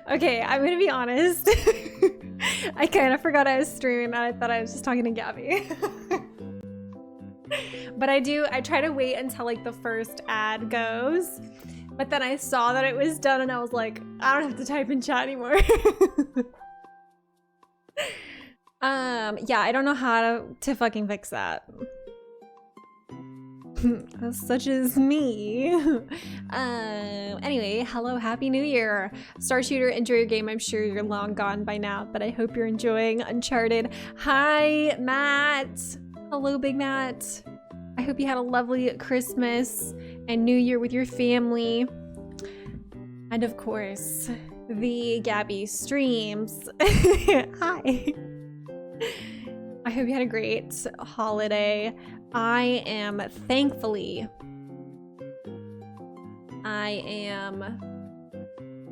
Okay, I'm gonna be honest. I kind of forgot I was streaming and I thought I was just talking to Gabby. But I try to wait until like the first ad goes. But then I saw that it was done and I was like, I don't have to type in chat anymore. Yeah, I don't know how to fucking fix that. Such as me. Anyway, hello, happy new year. Star Shooter, enjoy your game. I'm sure you're long gone by now, but I hope you're enjoying Uncharted. Hi, Matt. Hello, Big Matt. I hope you had a lovely Christmas and New Year with your family. And of course, the Gabby streams. Hi. I hope you had a great holiday. I am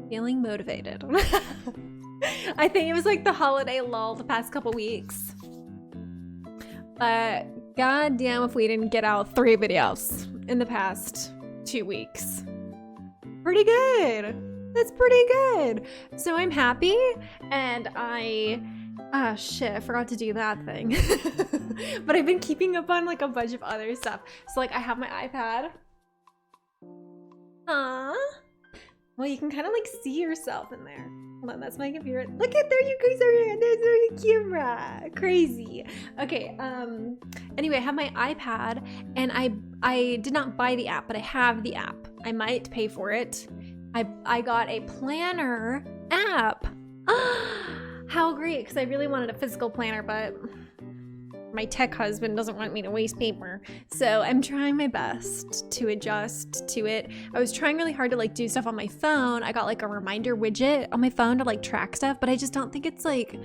feeling motivated. I think it was like the holiday lull the past couple weeks. But goddamn if we didn't get out 3 videos in the past 2 weeks. Pretty good. That's pretty good. So I'm happy, and shit, I forgot to do that thing. But I've been keeping up on like a bunch of other stuff. So like I have my iPad. Well, you can kind of like see yourself in there. Hold on, that's my computer. Look at, there you guys are. There's the camera. Crazy. Okay, anyway, I have my iPad and I did not buy the app, but I have the app. I might pay for it. I got a planner app. How great, because I really wanted a physical planner, but my tech husband doesn't want me to waste paper. So I'm trying my best to adjust to it. I was trying really hard to like do stuff on my phone. I got like a reminder widget on my phone to like track stuff, but I just don't think it's like,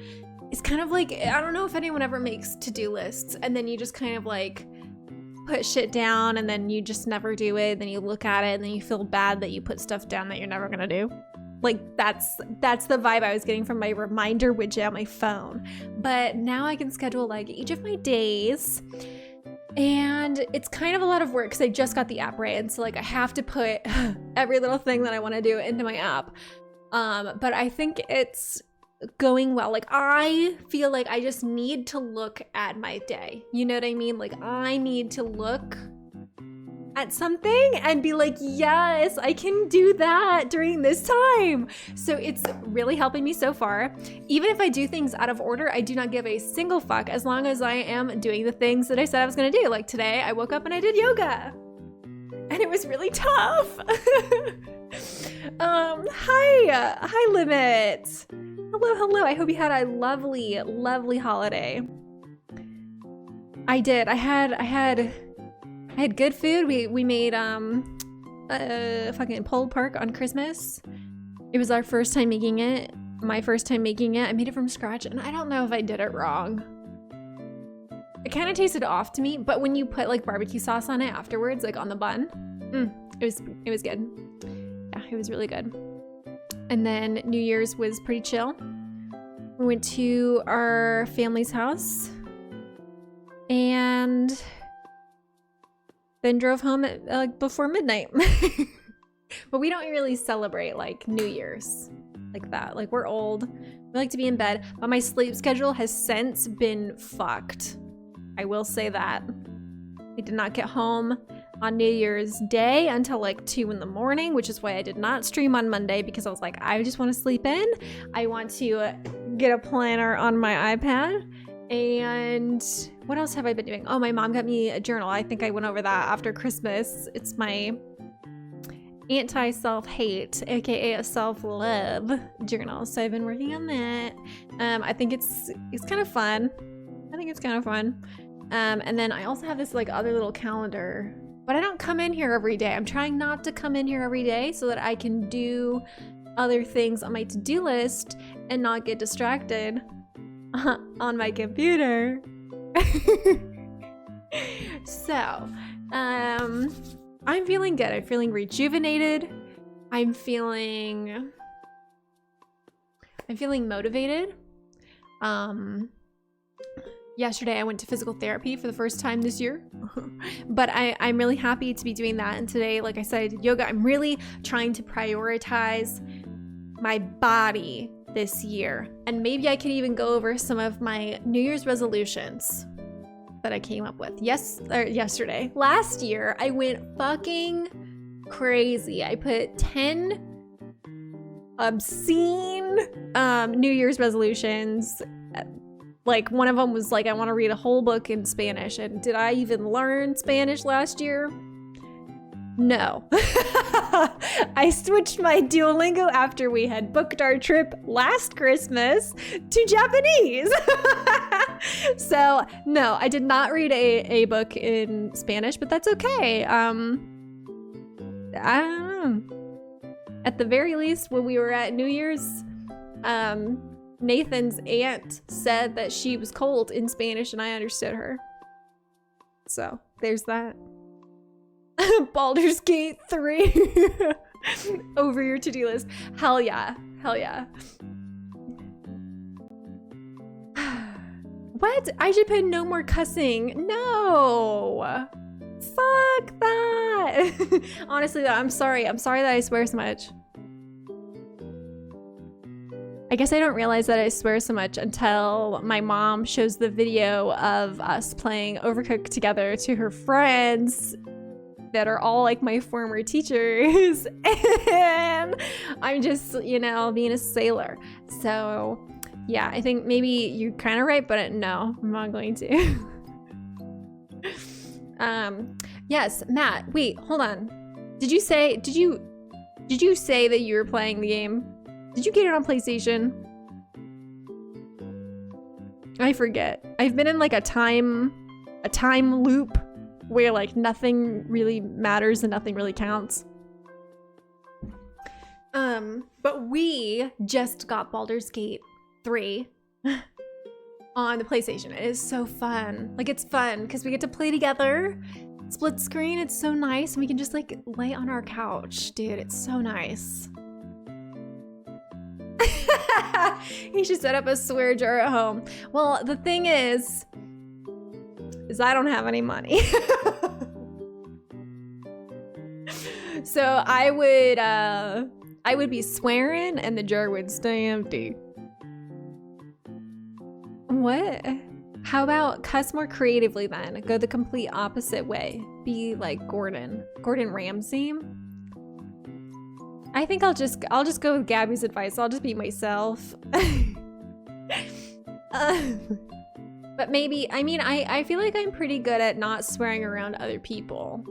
it's kind of like, I don't know if anyone ever makes to-do lists and then you just kind of like put shit down and then you just never do it. Then you look at it and then you feel bad that you put stuff down that you're never gonna do. Like that's the vibe I was getting from my reminder widget on my phone. But now I can schedule like each of my days, and it's kind of a lot of work because I just got the app, right? And so like I have to put every little thing that I want to do into my app. But I think it's going well. Like I feel like I just need to look at my day. You know what I mean? Like I need to look at something and be like, yes, I can do that during this time. So it's really helping me so far. Even if I do things out of order, I do not give a single fuck as long as I am doing the things that I said I was gonna do. Like today, I woke up and I did yoga. And it was really tough. Hi, Limit. Hello. I hope you had a lovely, lovely holiday. I did. I had good food. We made fucking pulled pork on Christmas. It was our first time making it. My first time making it. I made it from scratch, and I don't know if I did it wrong. It kind of tasted off to me, but when you put like barbecue sauce on it afterwards, like on the bun, it was good. Yeah, it was really good. And then New Year's was pretty chill. We went to our family's house and then drove home at like before midnight. But we don't really celebrate like New Year's like that. Like we're old, we like to be in bed, but my sleep schedule has since been fucked. I will say that. I did not get home on New Year's Day until like 2 in the morning, which is why I did not stream on Monday, because I was like, I just want to sleep in. I want to get a planner on my iPad. And what else have I been doing? Oh, my mom got me a journal. I think I went over that after Christmas. It's my anti-self-hate, aka a self-love journal. So I've been working on that. I think it's kind of fun. And then I also have this like other little calendar, but I don't come in here every day. I'm trying not to come in here every day so that I can do other things on my to-do list and not get distracted on my computer. So, I'm feeling good. I'm feeling rejuvenated. I'm feeling motivated. Yesterday I went to physical therapy for the first time this year, but I'm really happy to be doing that. And today, like I said, I did yoga. I'm really trying to prioritize my body this year. And maybe I could even go over some of my New Year's resolutions that I came up with. Yesterday. Last year, I went fucking crazy. I put 10 obscene New Year's resolutions. Like one of them was like, I want to read a whole book in Spanish. And did I even learn Spanish last year? No. I switched my Duolingo after we had booked our trip last Christmas to Japanese. So no, I did not read a book in Spanish, but that's okay. I don't know. At the very least, when we were at New Year's, Nathan's aunt said that she was cold in Spanish and I understood her. So there's that. Baldur's Gate 3 over your to-do list. Hell yeah. Hell yeah. What? I should put no more cussing. No. Fuck that. Honestly, though, I'm sorry. I'm sorry that I swear so much. I guess I don't realize that I swear so much until my mom shows the video of us playing Overcooked together to her friends that are all like my former teachers. And I'm just, you know, being a sailor. So yeah, I think maybe you're kind of right, but no, I'm not going to. Yes, Matt, wait, hold on. Did you say that you were playing the game? Did you get it on PlayStation? I forget. I've been in like a time loop where like nothing really matters and nothing really counts. But we just got Baldur's Gate 3 on the PlayStation. It is so fun. Like, it's fun because we get to play together, split screen. It's so nice, and we can just like lay on our couch, dude. It's so nice. He should set up a swear jar at home. Well, the thing is I don't have any money. So I would be swearing and the jar would stay empty. What? How about cuss more creatively then? Go the complete opposite way. Be like Gordon Ramsay. I think I'll just go with Gabby's advice. I'll just be myself. But maybe, I mean, I feel like I'm pretty good at not swearing around other people.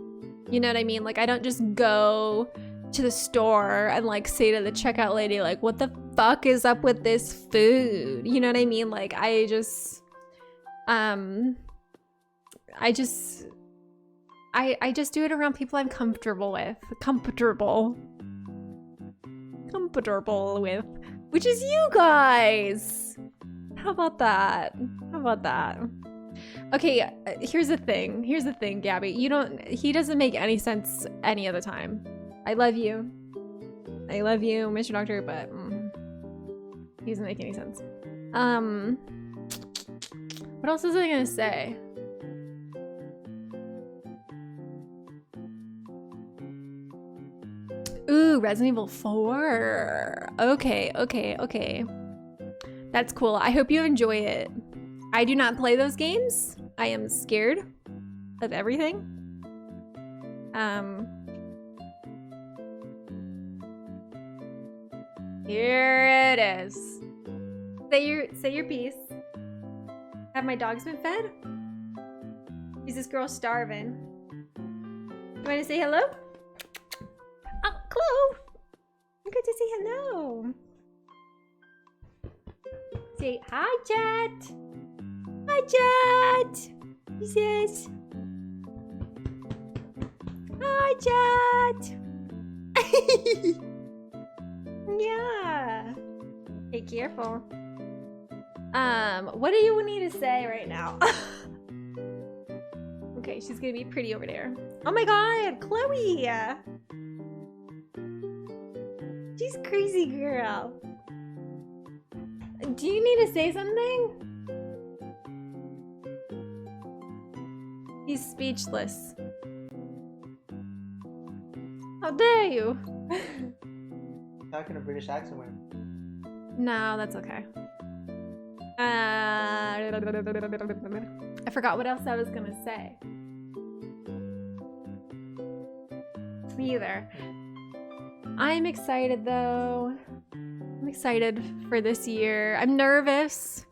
You know what I mean? Like, I don't just go to the store and like say to the checkout lady, like, what the fuck is up with this food? You know what I mean? Like, I just do it around people I'm comfortable with. Comfortable with, which is you guys. How about that? Okay, here's the thing, Gabby. He doesn't make any sense any other time. I love you, Mr. Doctor, but he doesn't make any sense. What else was I gonna say? Ooh, Resident Evil 4. Okay. That's cool. I hope you enjoy it. I do not play those games. I am scared of everything. Here it is. Say your piece. Have my dogs been fed? Is this girl starving? You want to say hello? Oh, Chloe! You got to say hello. Say hi, Chat. Hi, Chat. He says, hi, Chat. Yeah. Be careful. What do you need to say right now? Okay, she's gonna be pretty over there. Oh my god, Chloe! She's crazy girl. Do you need to say something? He's speechless. How dare you? How can a British accent win? No, that's okay. I forgot what else I was gonna say. Me either. I'm excited though. I'm excited for this year. I'm nervous,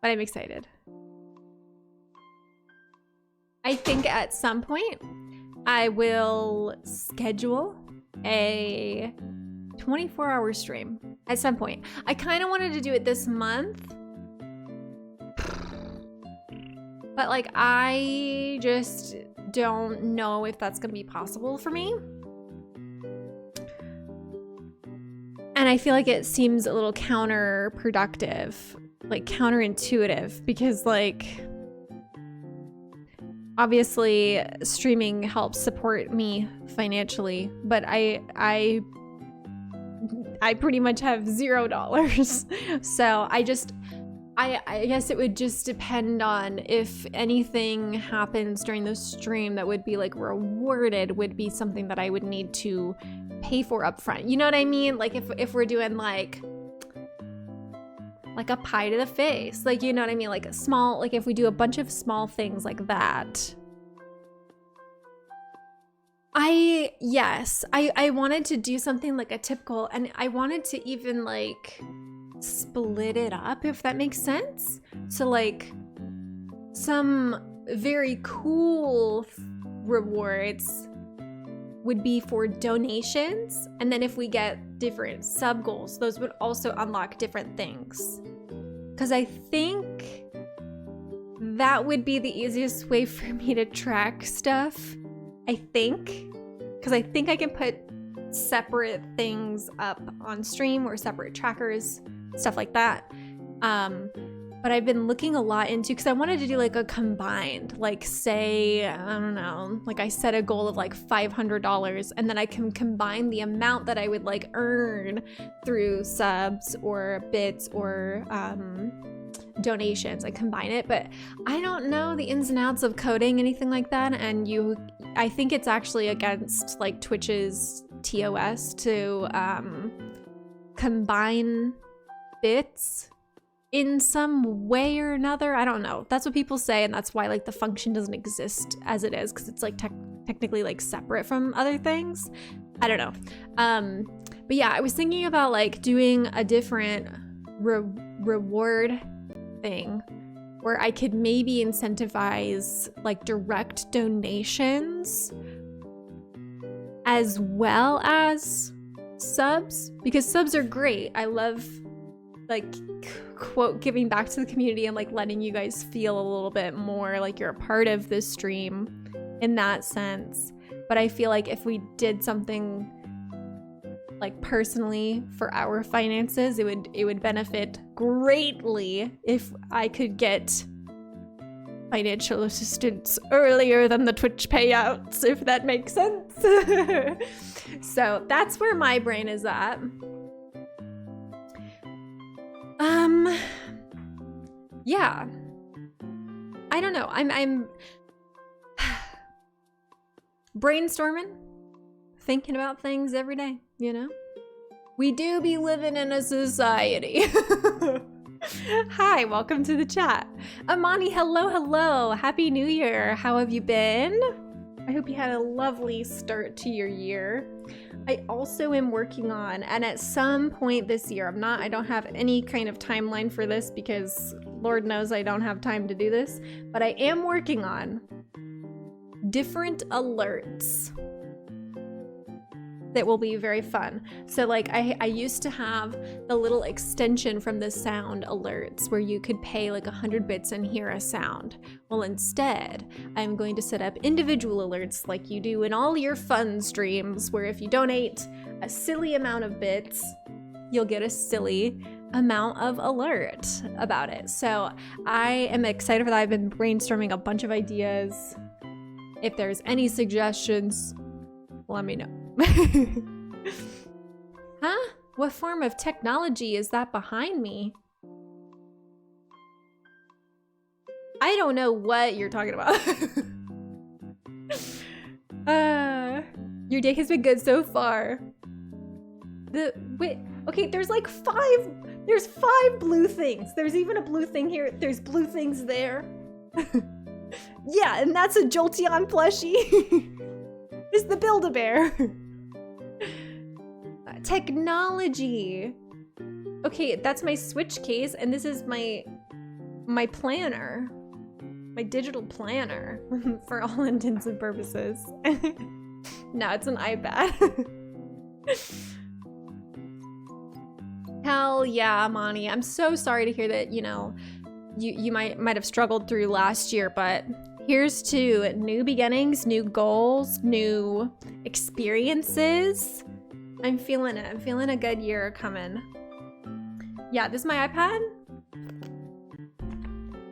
but I'm excited. I think at some point I will schedule a 24-hour stream at some point. I kind of wanted to do it this month, but like I just don't know if that's gonna be possible for me. And I feel like it seems a little counterproductive, like counterintuitive, because like obviously streaming helps support me financially, but I pretty much have $0. So I guess it would just depend on if anything happens during the stream that would be like rewarded would be something that I would need to pay for upfront. You know what I mean? Like if we're doing like a pie to the face, like, you know what I mean? Like a small, like if we do a bunch of small things like that. I wanted to do something like a typical, and I wanted to even like split it up, if that makes sense. So like some very cool rewards would be for donations, and then if we get different sub goals, those would also unlock different things. Because I think that would be the easiest way for me to track stuff. I think, because I think I can put separate things up on stream or separate trackers, stuff like that. But I've been looking a lot into, because I wanted to do like a combined, like say, I don't know, like I set a goal of like $500, and then I can combine the amount that I would like earn through subs or bits or donations. I combine it, but I don't know the ins and outs of coding, anything like that. And I think it's actually against like Twitch's TOS to combine bits in some way or another. I don't know. That's what people say, and that's why like the function doesn't exist as it is, because it's like technically like separate from other things. I don't know. But yeah, I was thinking about like doing a different reward thing where I could maybe incentivize like direct donations as well as subs, because subs are great. I love like quote giving back to the community and like letting you guys feel a little bit more like you're a part of this stream in that sense. But I feel like if we did something like personally for our finances, it would benefit greatly if I could get financial assistance earlier than the Twitch payouts, if that makes sense. So that's where my brain is at. Yeah, I don't know. I'm brainstorming, thinking about things every day, you know? We do be living in a society. Hi, welcome to the chat. Amani, hello. Happy New Year. How have you been? I hope you had a lovely start to your year. I also am working on, and at some point this year, I don't have any kind of timeline for this because Lord knows I don't have time to do this, but I am working on different alerts that will be very fun. So like I used to have the little extension from the sound alerts where you could pay like 100 bits and hear a sound. Well, instead, I'm going to set up individual alerts like you do in all your fun streams, where if you donate a silly amount of bits, you'll get a silly amount of alert about it. So I am excited for that. I've been brainstorming a bunch of ideas. If there's any suggestions, let me know. Huh? What form of technology is that behind me? I don't know what you're talking about. Your day has been good so far. wait, okay, there's like there's 5 blue things. There's even a blue thing here. There's blue things there. Yeah, and that's a Jolteon plushie. It's the Build-A-Bear. Technology. Okay, that's my Switch case, and this is my planner. My digital planner, for all intents and purposes. No, it's an iPad. Hell yeah, Monty. I'm so sorry to hear that, you know, you might have struggled through last year, but here's to new beginnings, new goals, new experiences. I'm feeling it. I'm feeling a good year coming. Yeah, this is my iPad?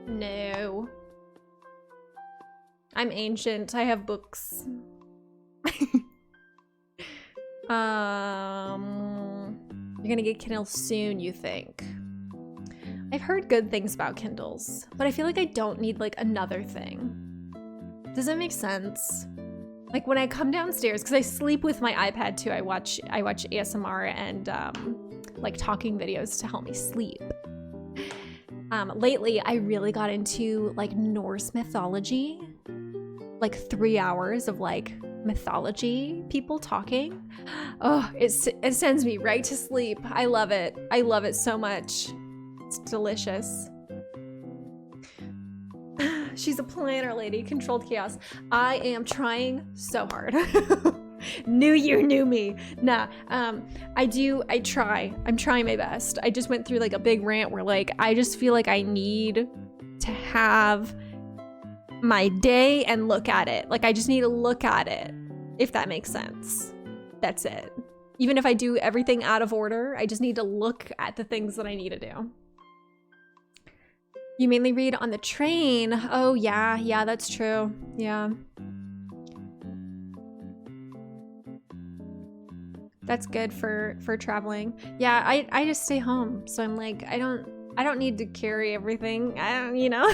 No. I'm ancient. I have books. You're gonna get Kindle soon, you think? I've heard good things about Kindles, but I feel like I don't need like another thing. Does that make sense? Like when I come downstairs, because I sleep with my iPad too. I watch ASMR and like talking videos to help me sleep. Lately, I really got into like Norse mythology, like 3 hours of like mythology people talking. Oh, it sends me right to sleep. I love it. I love it so much. It's delicious. She's a planner lady, controlled chaos. I am trying so hard. New year, new me. Nah, I try. I'm trying my best. I just went through like a big rant where like, I just feel like I need to have my day and look at it. Like I just need to look at it, if that makes sense. That's it. Even if I do everything out of order, I just need to look at the things that I need to do. You mainly read on the train. Oh yeah, that's true. Yeah. That's good for traveling. Yeah, I just stay home. So I'm like, I don't need to carry everything. I don't, you know.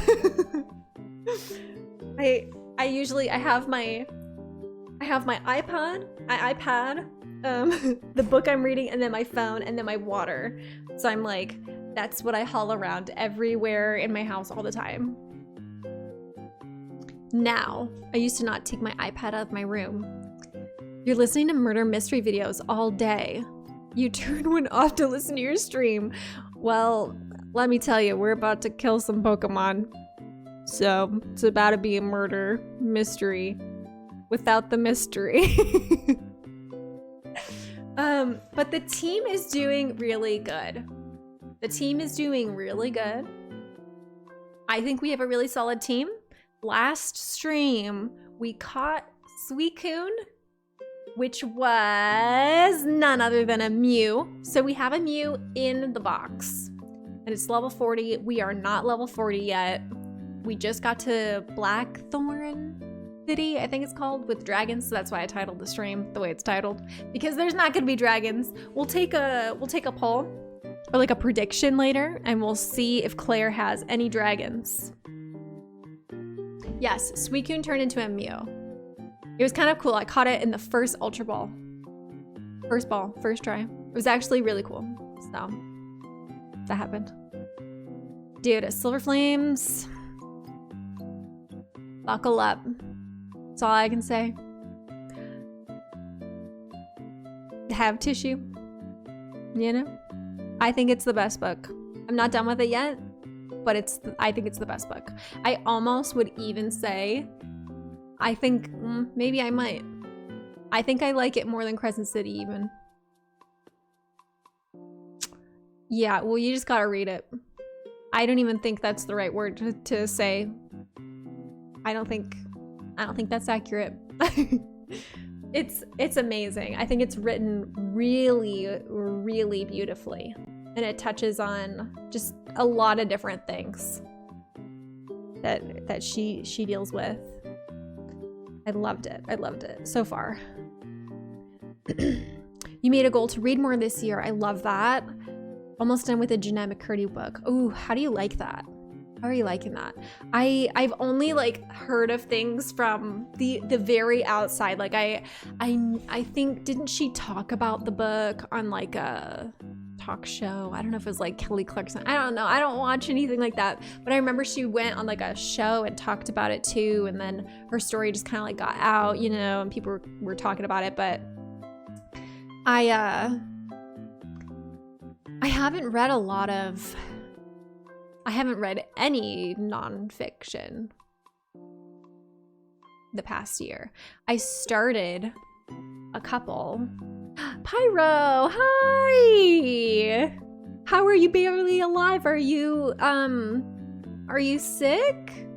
I have my iPad, the book I'm reading, and then my phone, and then my water. So I'm like, that's what I haul around everywhere in my house all the time. Now, I used to not take my iPad out of my room. You're listening to murder mystery videos all day. You turn one off to listen to your stream. Well, let me tell you, we're about to kill some Pokemon. So, it's about to be a murder mystery without the mystery. But the team is doing really good. The team is doing really good. I think we have a really solid team. Last stream, we caught Suicune, which was none other than a Mew. So we have a Mew in the box, and it's level 40. We are not level 40 yet. We just got to Blackthorn City, I think it's called, with dragons. So that's why I titled the stream the way it's titled, because there's not gonna be dragons. We'll take a poll or like a prediction later, and we'll see if Claire has any dragons. Yes, Suicune turned into a Mew. It was kind of cool. I caught it in the first Ultra Ball. First ball, first try. It was actually really cool. So, that happened. Dude, Silver Flames. Buckle up. That's all I can say. Have tissue. You know? I think it's the best book. I'm not done with it yet, but I think it's the best book. I almost would even say, I think, maybe I might. I think I like it more than Crescent City even. Yeah, well, you just gotta read it. I don't even think that's the right word to say. I don't think that's accurate. It's amazing. I think it's written really, really beautifully. And it touches on just a lot of different things that she deals with. I loved it. I loved it so far. You made a goal to read more this year. I love that. Almost done with a Znamekop book. Ooh, how do you like that? How are you liking that? I've only like heard of things from the very outside. Like I think, didn't she talk about the book on like a talk show? I don't know if it was like Kelly Clarkson. I don't know. I don't watch anything like that. But I remember she went on like a show and talked about it too. And then her story just kind of like got out, you know, and people were talking about it. But I haven't read a lot of, I haven't read any nonfiction the past year. I started a couple. Pyro, hi! How are you barely alive? Are you sick?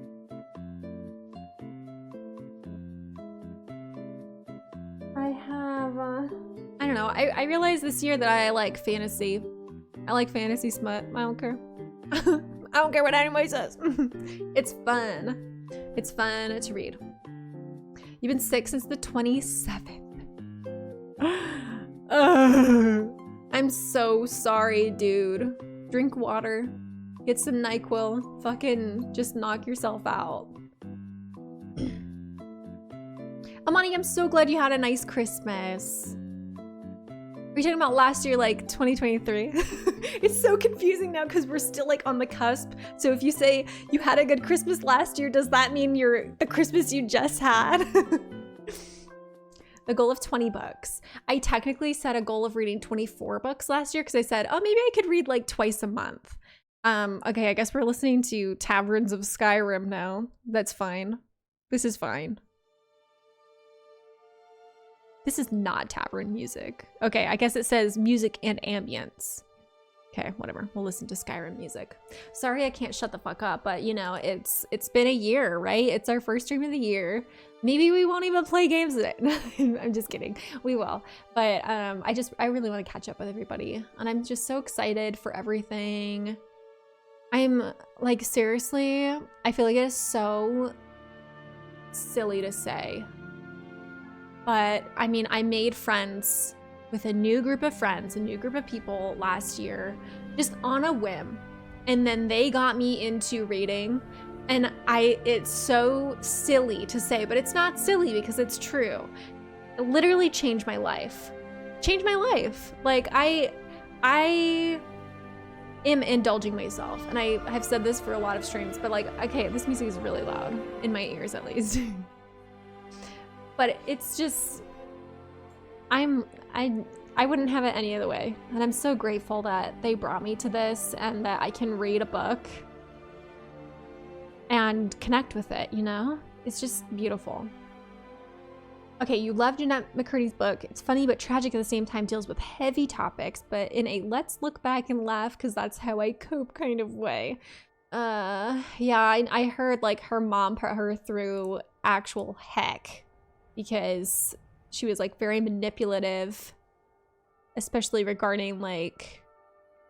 I have, I don't know. I realized this year that I like fantasy. I like fantasy smut. I don't care. I don't care what anybody says. It's fun. It's fun to read. You've been sick since the 27th. I'm so sorry, dude. Drink water. Get some NyQuil. Fucking just knock yourself out. Amani, I'm so glad you had a nice Christmas. Are you talking about last year, like 2023? It's so confusing now because we're still like on the cusp. So if you say you had a good Christmas last year, does that mean you're the Christmas you just had? A goal of 20 books. I technically set a goal of reading 24 books last year because I said, oh, maybe I could read like twice a month. Okay, I guess we're listening to Taverns of Skyrim now. That's fine. This is fine. This is not tavern music. Okay, I guess it says music and ambience. Okay, whatever. We'll listen to Skyrim music. Sorry I can't shut the fuck up, but you know, it's been a year, right? It's our first stream of the year. Maybe we won't even play games today. I'm just kidding. We will. But I really want to catch up with everybody. And I'm just so excited for everything. I'm like, seriously, I feel like it is so silly to say. But I mean, I made friends with a new group of friends, a new group of people last year, just on a whim. And then they got me into reading. And it's so silly to say, but it's not silly because it's true. It literally changed my life. Changed my life. Like I am indulging myself. And I have said this for a lot of streams, but like, okay, this music is really loud in my ears at least. But it's just, I wouldn't have it any other way. And I'm so grateful that they brought me to this and that I can read a book and connect with it, you know? It's just beautiful. Okay, you love Jeanette McCurdy's book. It's funny but tragic at the same time, deals with heavy topics, but in a let's look back and laugh because that's how I cope kind of way. Yeah, I heard like her mom put her through actual heck because she was like very manipulative, especially regarding like,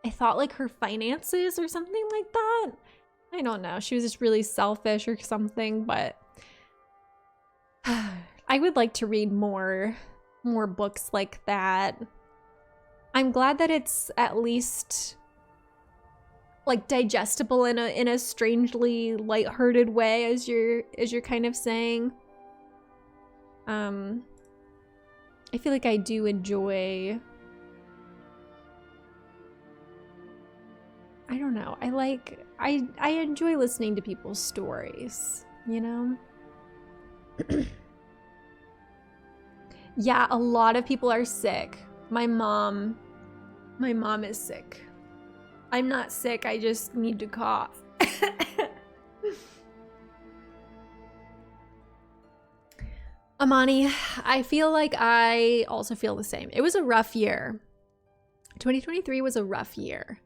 I thought like her finances or something like that. I don't know. She was just really selfish or something, but I would like to read more books like that. I'm glad that it's at least like digestible in a strangely lighthearted way, as you're kind of saying. I feel like I do enjoy, I don't know, I enjoy listening to people's stories, you know? Yeah, a lot of people are sick. My mom is sick. I'm not sick, I just need to cough. Amani, I feel like I also feel the same. It was a rough year. 2023 was a rough year.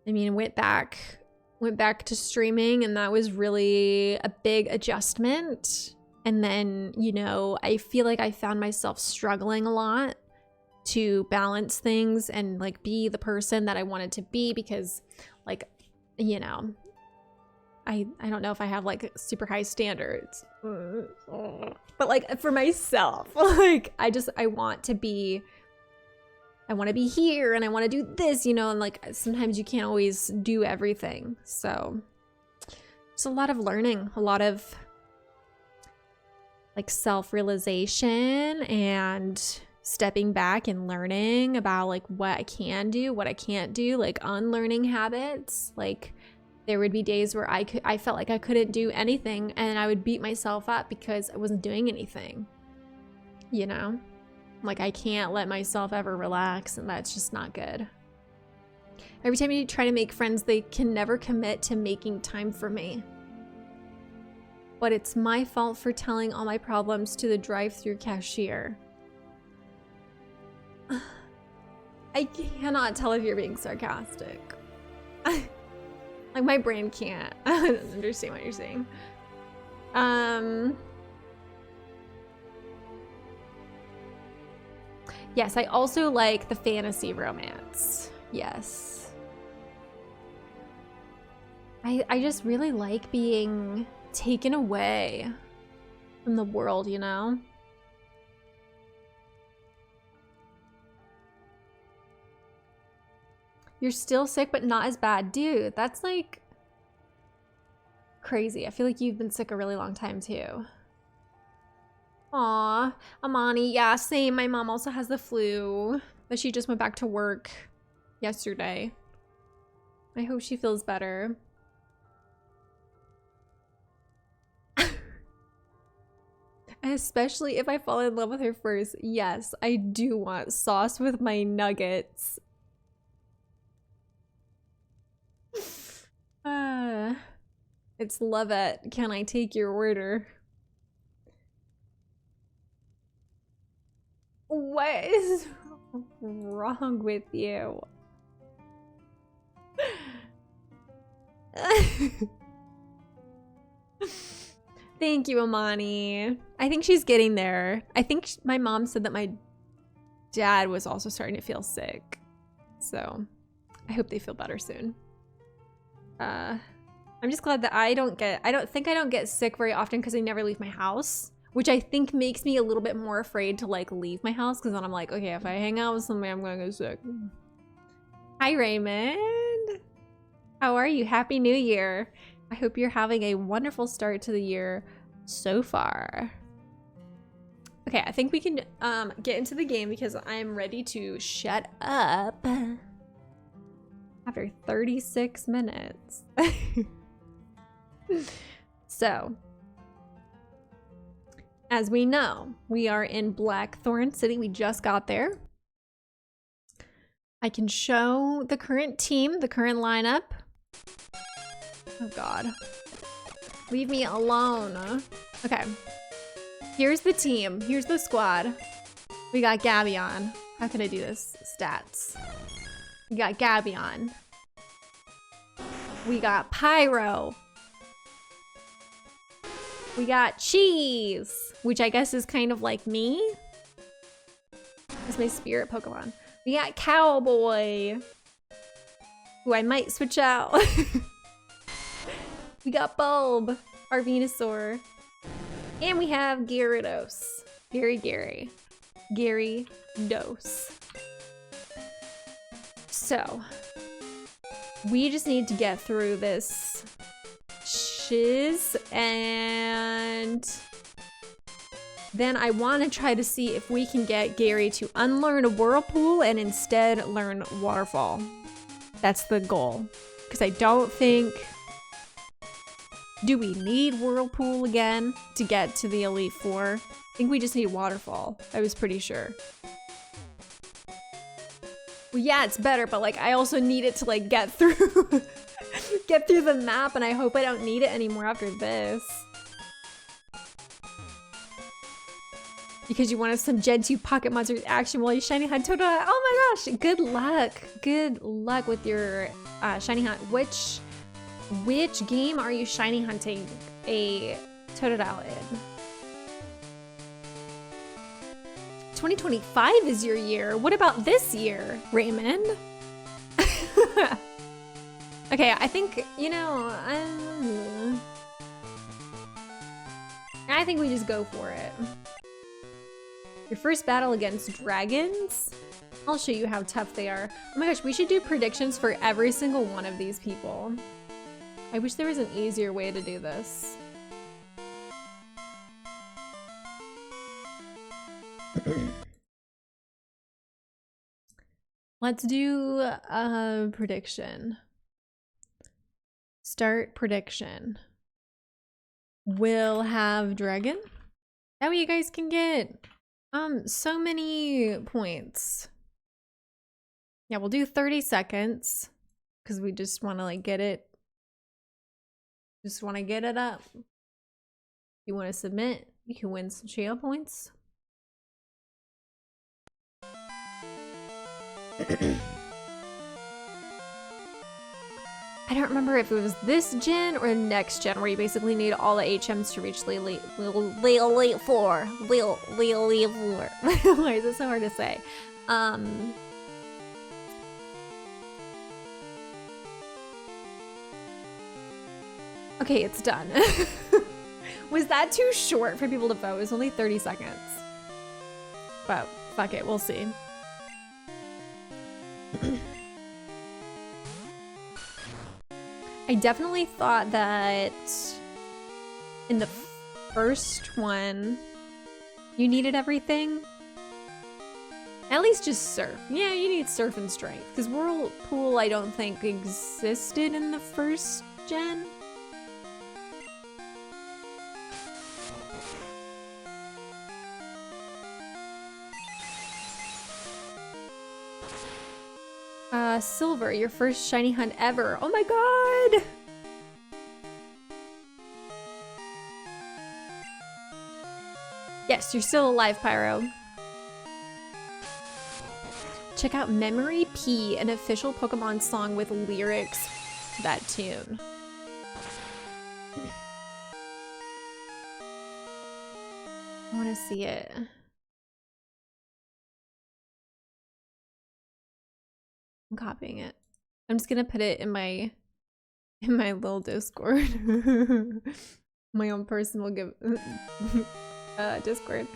I mean, went back to streaming, and that was really a big adjustment. And then, you know, I feel like I found myself struggling a lot to balance things and like be the person that I wanted to be, because like, you know, I don't know if I have like super high standards, but like for myself, like I want to be here and I want to do this, you know, and like sometimes you can't always do everything. So It's a lot of learning, a lot of like self-realization and stepping back and learning about like what I can do, what I can't do, like unlearning habits. Like there would be days where I felt like I couldn't do anything and I would beat myself up because I wasn't doing anything, you know? Like I can't let myself ever relax, and that's just not good. Every time you try to make friends, they can never commit to making time for me. But it's my fault for telling all my problems to the drive-through cashier. I cannot tell if you're being sarcastic. Like my brain can't. I don't understand what you're saying. Yes, I also like the fantasy romance. Yes. I just really like being taken away from the world, you know? You're still sick, but not as bad. Dude, that's like crazy. I feel like you've been sick a really long time too. Aw, Amani, yeah, same. My mom also has the flu, but she just went back to work yesterday. I hope she feels better. Especially if I fall in love with her first. Yes, I do want sauce with my nuggets. It's love it. Can I take your order? What is wrong with you? Thank you, Amani. I think she's getting there. I think my mom said that my dad was also starting to feel sick. So I hope they feel better soon. I'm just glad that I don't get sick very often because I never leave my house, which I think makes me a little bit more afraid to like leave my house, because then I'm like, okay, if I hang out with somebody, I'm gonna get sick. Hi, Raymond. How are you? Happy New Year. I hope you're having a wonderful start to the year so far. Okay, I think we can get into the game because I'm ready to shut up after 36 minutes. So, as we know, we are in Blackthorn City. We just got there. I can show the current team, the current lineup. Oh God. Leave me alone. Okay. Here's the team. Here's the squad. We got Gabion. How can I do this? Stats. We got Gabion. We got Pyro. We got Cheese, which I guess is kind of like me. It's my spirit Pokemon. We got Cowboy, who I might switch out. We got Bulb, our Venusaur. And we have Gyarados. Gyarados. So, we just need to get through this shiz, and then I want to try to see if we can get Gary to unlearn a Whirlpool and instead learn Waterfall. That's the goal, because I don't think... Do we need Whirlpool again to get to the Elite Four? I think we just need Waterfall. I was pretty sure. Well, yeah, it's better, but like I also need it to like get through get through the map, and I hope I don't need it anymore after this. Because you wanted some Gen 2 Pocket Monsters action while you Shiny Hunt Totodile. Oh my gosh, good luck. Good luck with your Shiny Hunt. Which game are you Shiny Hunting a Totodile in? 2025 is your year. What about this year, Raymond? Okay, I think, you know, I think we just go for it. Your first battle against dragons? I'll show you how tough they are. Oh my gosh, we should do predictions for every single one of these people. I wish there was an easier way to do this. Let's do a prediction. Start prediction. We'll have dragon. That way you guys can get so many points. Yeah, we'll do 30 seconds because we just want to like get it. Just want to get it up. If you want to submit, you can win some channel points. I don't remember if it was this gen or the next gen where you basically need all the HMs to reach Elite 4. Why is it so hard to say? Okay, it's done. Was that too short for people to vote? It was only 30 seconds. But fuck it, we'll see. I definitely thought that in the first one, you needed everything. At least just surf. Yeah, you need surf and strength. Because Whirlpool, I don't think, existed in the first gen. Silver, your first shiny hunt ever. Oh my god! Yes, you're still alive, Pyro. Check out Memory P, an official Pokemon song with lyrics to that tune. I want to see it. I'm copying it. I'm just gonna put it in my little Discord. My own personal Discord.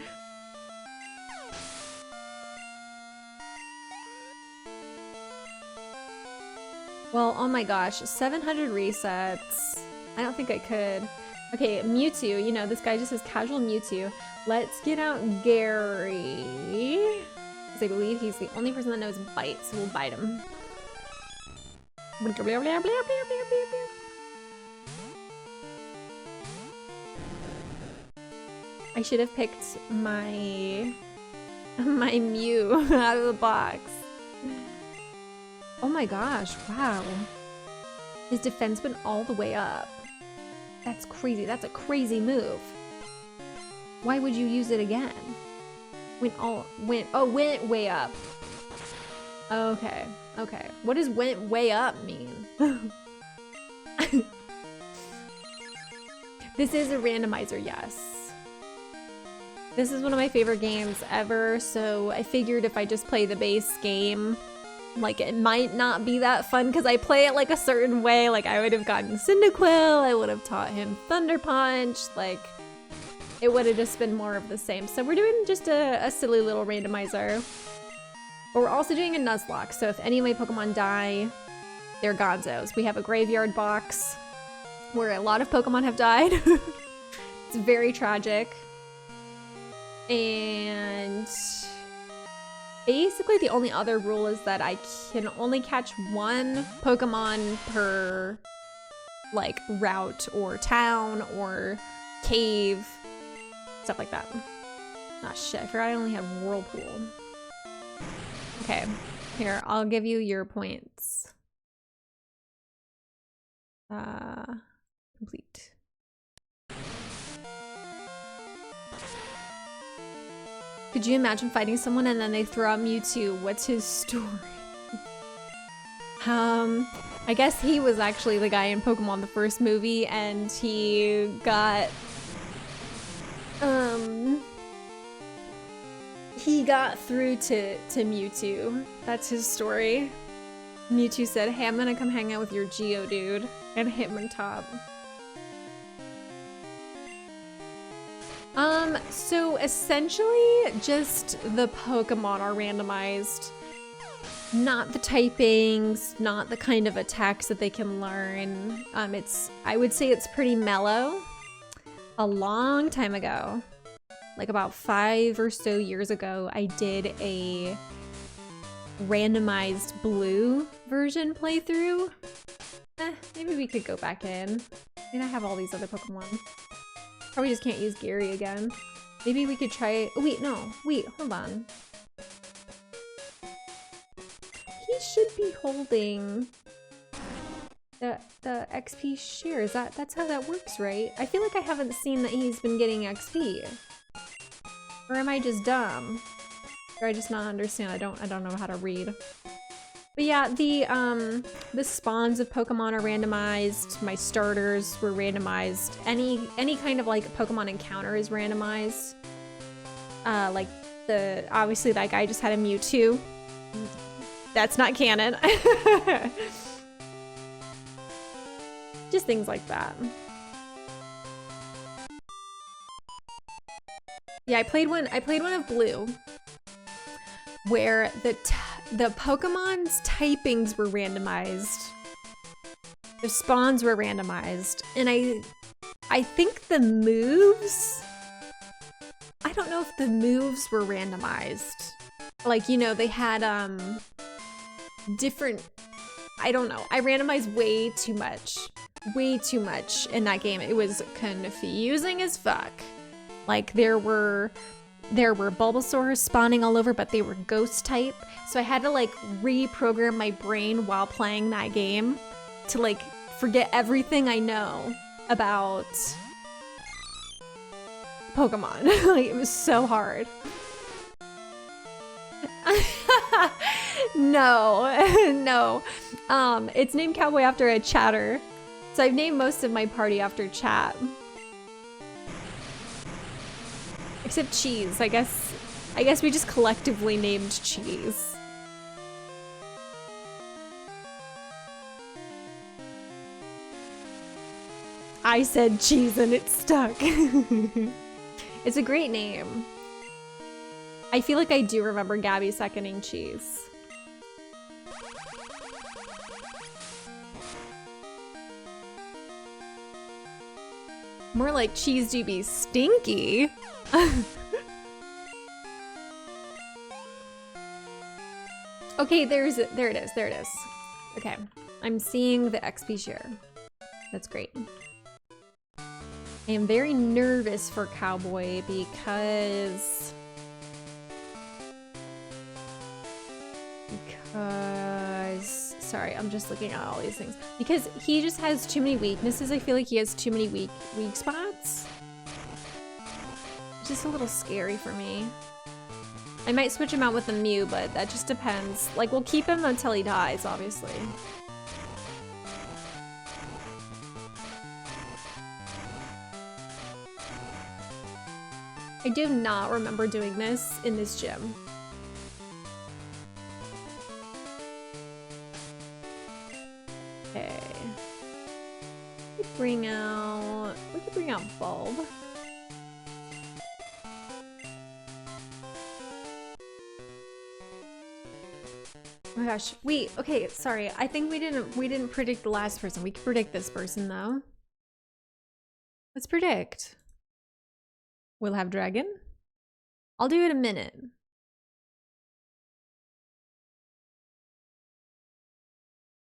Well, oh my gosh, 700 resets. I don't think I could. Okay, Mewtwo, you know, this guy just says casual Mewtwo. Let's get out Gary. Because I believe he's the only person that knows bite, so we'll bite him. I should have picked my Mew out of the box. Oh my gosh, wow. His defense went all the way up. That's crazy. That's a crazy move. Why would you use it again? Went way up. Okay, okay. What does went way up mean? This is a randomizer, yes. This is one of my favorite games ever, so I figured if I just play the base game, like it might not be that fun because I play it like a certain way. Like I would have gotten Cyndaquil, I would have taught him Thunder Punch, like it would have just been more of the same. So we're doing just a silly little randomizer. But we're also doing a Nuzlocke, so if any of my Pokemon die, they're gonzos. We have a graveyard box where a lot of Pokemon have died. It's very tragic. And basically the only other rule is that I can only catch one Pokemon per like route or town or cave, stuff like that. Ah shit, I forgot I only have Whirlpool. Okay, here, I'll give you your points. Complete. Could you imagine fighting someone and then they throw out Mewtwo? What's his story? I guess he was actually the guy in Pokemon the first movie and he got through to Mewtwo. That's his story. Mewtwo said, hey, I'm gonna come hang out with your Geodude, and hit him on top. So essentially just the Pokemon are randomized. not the typings, not the kind of attacks that they can learn. I would say it's pretty mellow. A long time ago, like about 5 or so years ago, I did a randomized blue version playthrough. Maybe we could go back in. I mean, I have all these other Pokemon. Probably just can't use Gary again. Maybe we could try, oh, wait, no, wait, hold on. He should be holding the XP shares. That's how that works, right? I feel like I haven't seen that he's been getting XP. Or am I just dumb? Or I just not understand? I don't know how to read. But yeah, the spawns of Pokemon are randomized. My starters were randomized. Any kind of like Pokemon encounter is randomized. Like obviously that guy just had a Mewtwo. That's not canon. Just things like that. Yeah, I played one of Blue where the Pokemon's typings were randomized. The spawns were randomized. And I think the moves, I don't know if the moves were randomized. Like, you know, they had different, I don't know. I randomized way too much in that game. It was confusing as fuck. Like there were Bulbasaurs spawning all over, but they were ghost type. So I had to like reprogram my brain while playing that game to like forget everything I know about Pokemon. Like, it was so hard. No. It's named Cowboy after a chatter. So I've named most of my party after chat. Except Cheese. I guess we just collectively named Cheese. I said Cheese and it stuck. It's a great name. I feel like I do remember Gabby seconding Cheese. More like Cheese do be stinky. Okay, there it is. Okay, I'm seeing the XP share. That's great. I am very nervous for Cowboy because sorry, I'm just looking at all these things. Because he just has too many weaknesses. I feel like he has too many weak spots. It's just a little scary for me. I might switch him out with a Mew, but that just depends. Like, we'll keep him until he dies, obviously. I do not remember doing this in this gym. Okay. We could bring out Bulb. Oh my gosh, wait, okay, sorry. I think we didn't predict the last person. We can predict this person though. Let's predict. We'll have Dragon. I'll do it a minute.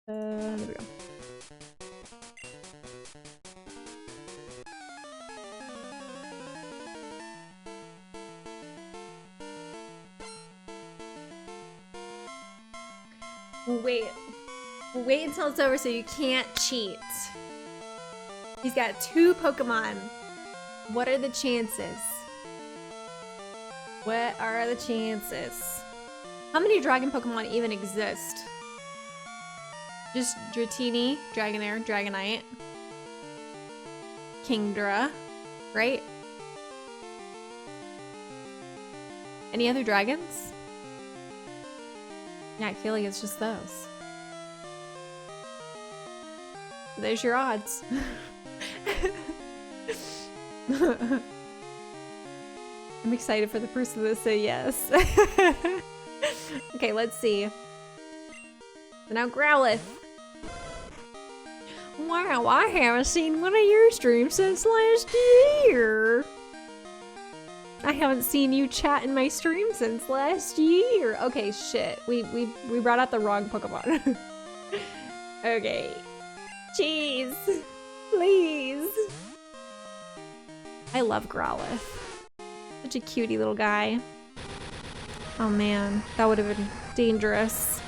There we go. We'll wait until it's over so you can't cheat. He's got 2 Pokemon. What are the chances? What are the chances? How many dragon Pokemon even exist? Just Dratini, Dragonair, Dragonite, Kingdra, right? Any other dragons? Yeah, I feel like it's just those. There's your odds. I'm excited for the person to say yes. Okay, let's see. So now Growlithe. Wow, I haven't seen one of your streams since last year. I haven't seen you chat in my stream since last year. Okay, shit. We brought out the wrong Pokemon. Okay. Jeez. Please. I love Growlithe. Such a cutie little guy. Oh man, that would have been dangerous.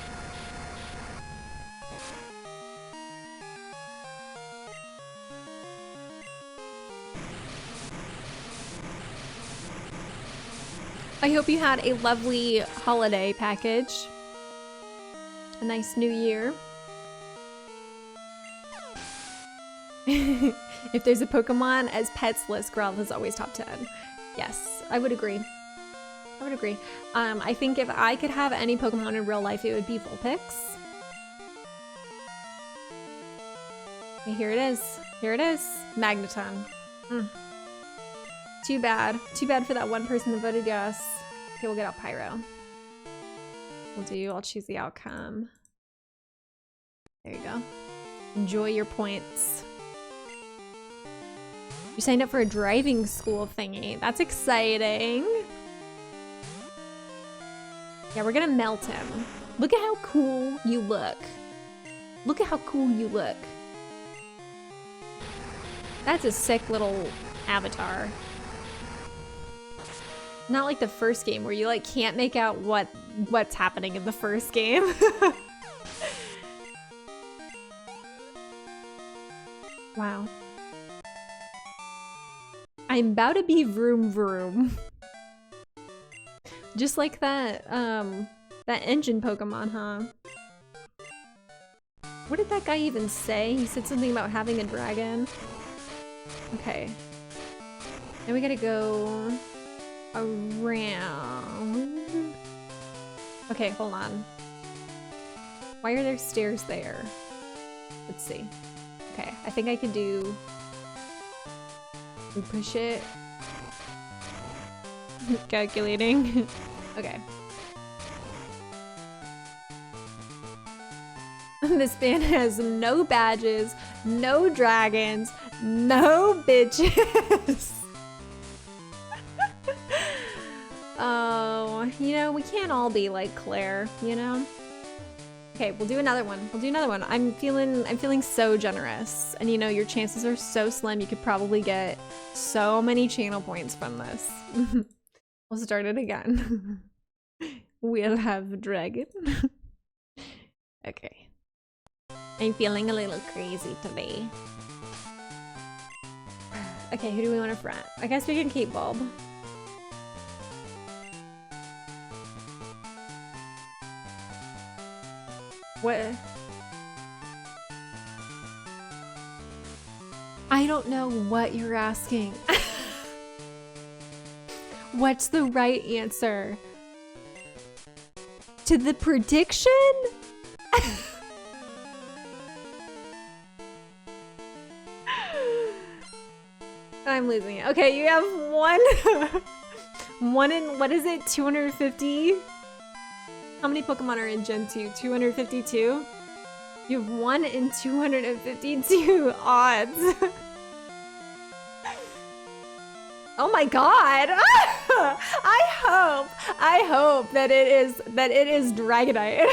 I hope you had a lovely holiday package. A nice new year. If there's a Pokemon as pets list, Growlithe is always top 10. Yes, I would agree. I would agree. I think if I could have any Pokemon in real life, it would be Vulpix. Okay, here it is. Here it is. Magneton. Too bad. Too bad for that one person that voted yes. Okay, we'll get out Pyro. I'll choose the outcome. There you go. Enjoy your points. You signed up for a driving school thingy. That's exciting. Yeah, we're gonna melt him. Look at how cool you look. Look at how cool you look. That's a sick little avatar. Not like the first game where you like can't make out what's happening in the first game. Wow. I'm about to be vroom vroom. Just like that engine Pokemon, huh? What did that guy even say? He said something about having a dragon. Okay. Now we gotta go around. Okay, hold on. Why are there stairs there? Let's see. Okay, I think I can do... We push it. Calculating. Okay. This band has no badges, no dragons, no bitches. Oh, you know, we can't all be like Claire, you know? Okay, we'll do another one. We'll do another one. I'm feeling so generous. And you know, your chances are so slim, you could probably get so many channel points from this. We'll start it again. We'll have a dragon. Okay. I'm feeling a little crazy today. Okay, who do we want to front? I guess we can keep Bulb. What? I don't know what you're asking. What's the right answer? To the prediction? I'm losing it. Okay, you have one in, what is it, 250? How many Pokemon are in Gen 2? 252? You have 1 in 252 odds. Oh my god! I hope that it is Dragonite.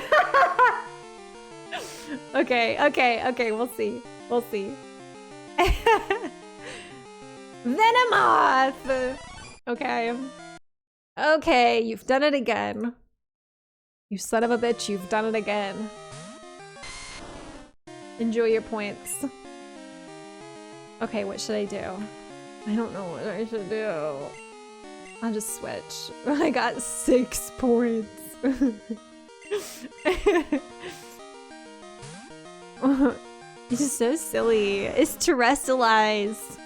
Okay, we'll see. We'll see. Venomoth! Okay, you've done it again. You son of a bitch, you've done it again. Enjoy your points. Okay, what should I do? I don't know what I should do. I'll just switch. I got 6 points. This is so silly. It's Terrestrialize.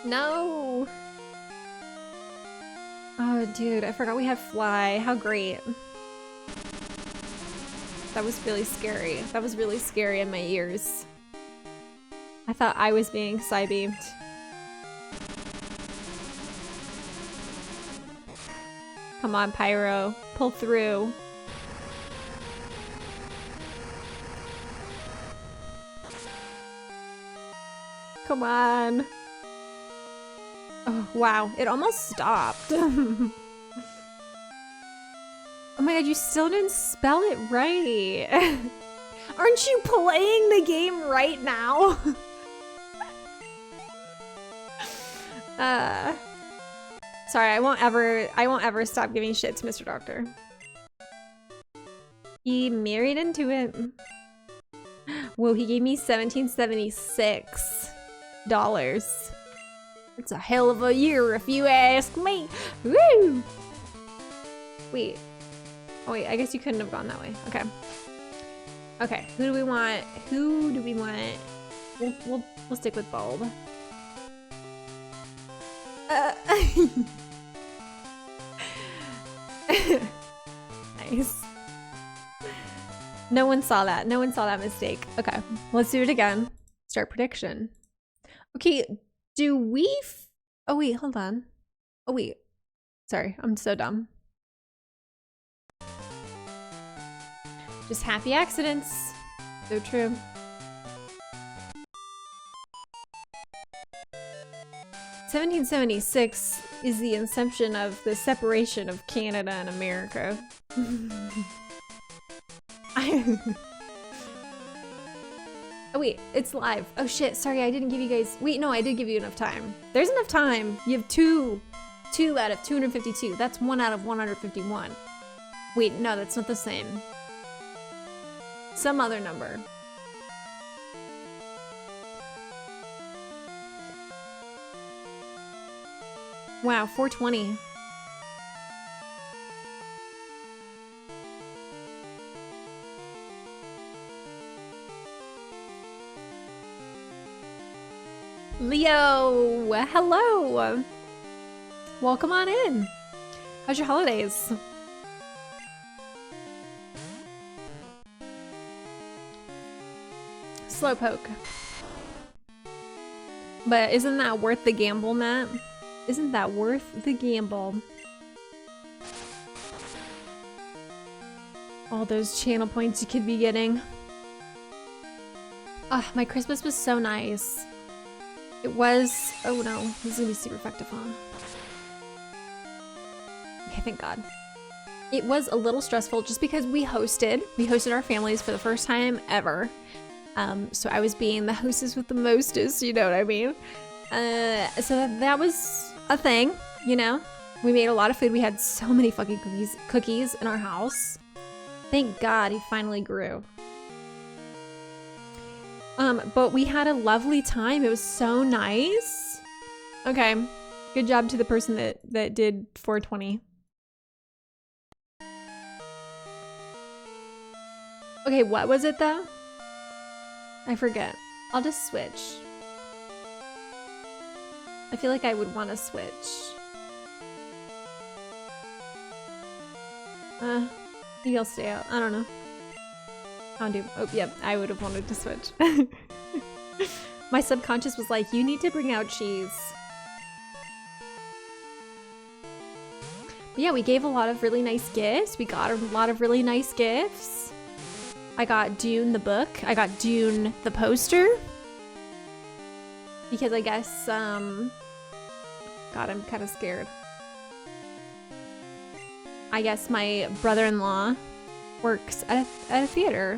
No. Oh, dude, I forgot we have Fly. How great. That was really scary. That was really scary in my ears. I thought I was being Psybeamed. Come on, Pyro. Pull through. Come on. Oh, wow. It almost stopped. Oh my god, you still didn't spell it right. Aren't you playing the game right now? Sorry, I won't ever stop giving shit to Mr. Doctor. He married into it. Whoa, he gave me $1776. It's a hell of a year if you ask me. Woo! Wait. Oh wait, I guess you couldn't have gone that way. Okay. Okay, who do we want? Who do we want? We'll stick with Bulb. Nice. No one saw that. No one saw that mistake. Okay, let's do it again. Start prediction. Okay, do we... Oh wait, hold on. Oh wait. Sorry, I'm so dumb. Just happy accidents. So true. (1776) is the inception of the separation of Canada and America. Oh wait, it's live. Oh shit, sorry, I didn't give you guys... Wait, no, I did give you enough time. There's enough time. You have two out of 252. That's 1 out of 151. Wait, no, that's not the same. Some other number. Wow, 420. Leo, hello. Welcome on in. How's your holidays? Slowpoke. But isn't that worth the gamble, Matt? Isn't that worth the gamble? All those channel points you could be getting. Ah, my Christmas was so nice. It was... Oh no, this is gonna be super effective, huh? Okay, thank God. It was a little stressful just because we hosted our families for the first time ever. So I was being the hostess with the mostest, you know what I mean? So that was a thing, you know? We made a lot of food. We had so many fucking cookies in our house. Thank God he finally grew. But we had a lovely time. It was so nice. Okay. Good job to the person that did 420. Okay, what was it though? I forget. I'll just switch. I feel like I would want to switch. Maybe I'll stay out. I don't know. Oh, yep, I would have wanted to switch. My subconscious was like, you need to bring out cheese. But yeah, we gave a lot of really nice gifts. We got a lot of really nice gifts. I got Dune the book. I got Dune the poster. Because I guess, God, I'm kind of scared. I guess my brother-in-law works at a theater.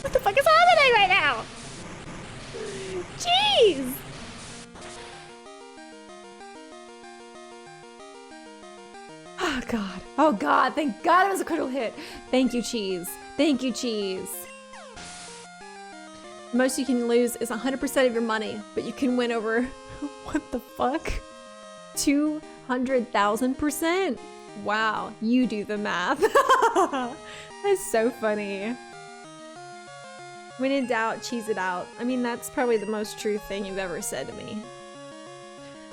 What the fuck is happening right now? Jeez! Oh God. Oh God, thank God it was a critical hit. Thank you, cheese. Thank you, cheese. The most you can lose is 100% of your money, but you can win over, what the fuck? 200,000%? Wow, you do the math. That's so funny. When in doubt, cheese it out. I mean, that's probably the most true thing you've ever said to me.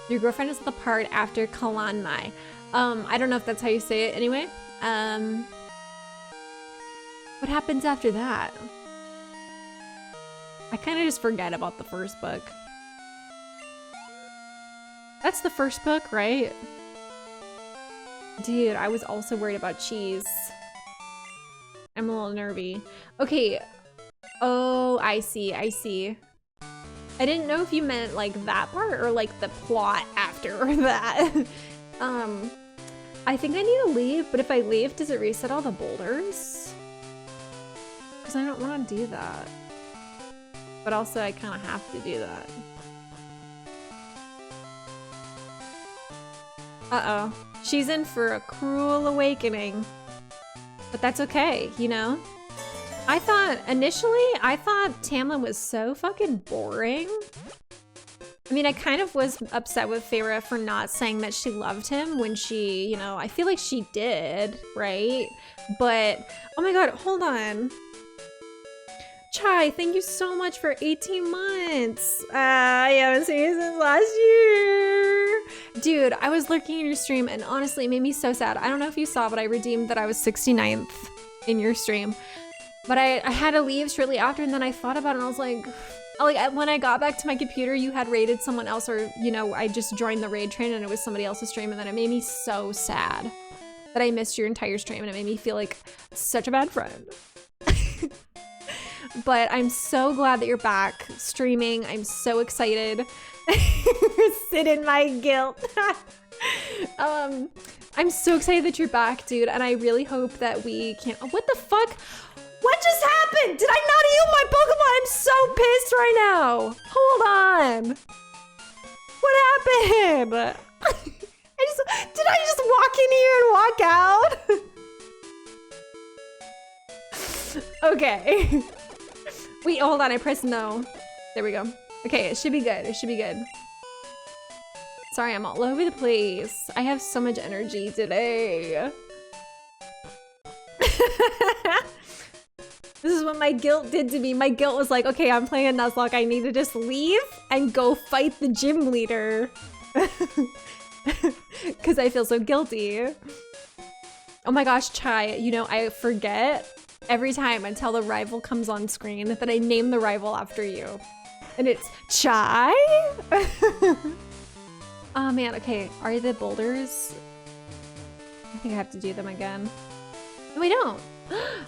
Your girlfriend is the part after Kalanmai. I don't know if that's how you say it anyway. What happens after that? I kind of just forget about the first book. That's the first book, right? Dude, I was also worried about cheese. I'm a little nervy. Okay. Oh, I see. I see. I didn't know if you meant like that part or like the plot after that. I think I need to leave, but if I leave, does it reset all the boulders? Because I don't want to do that. But also I kind of have to do that. Uh-oh. She's in for a cruel awakening. But that's okay, you know? Initially, I thought Tamlin was so fucking boring. I mean, I kind of was upset with Feyre for not saying that she loved him when she, you know, I feel like she did, right? But, oh my god, hold on. Chai, thank you so much for 18 months. I haven't seen you since last year. Dude, I was lurking in your stream and honestly, it made me so sad. I don't know if you saw, but I redeemed that I was 69th in your stream. But I had to leave shortly after, and then I thought about it and I was like, when I got back to my computer, you had raided someone else, or, you know, I just joined the raid train and it was somebody else's stream, and then it made me so sad that I missed your entire stream, and it made me feel like such a bad friend. But I'm so glad that you're back streaming. I'm so excited. Sit in my guilt. I'm so excited that you're back, dude, and I really hope that we can. What the fuck? What just happened? Did I not heal my Pokemon? I'm so pissed right now. Hold on. What happened? Did I just walk in here and walk out? Okay. Wait, hold on. I pressed no. There we go. Okay, it should be good. It should be good. Sorry, I'm all over the place. I have so much energy today. This is what my guilt did to me. My guilt was like, okay, I'm playing a Nuzlocke. I need to just leave and go fight the gym leader. Because I feel so guilty. Oh my gosh, Chai, you know, I forget every time until the rival comes on screen that I name the rival after you. And it's Chai? Oh man, okay. Are the boulders? I think I have to do them again. No, I don't.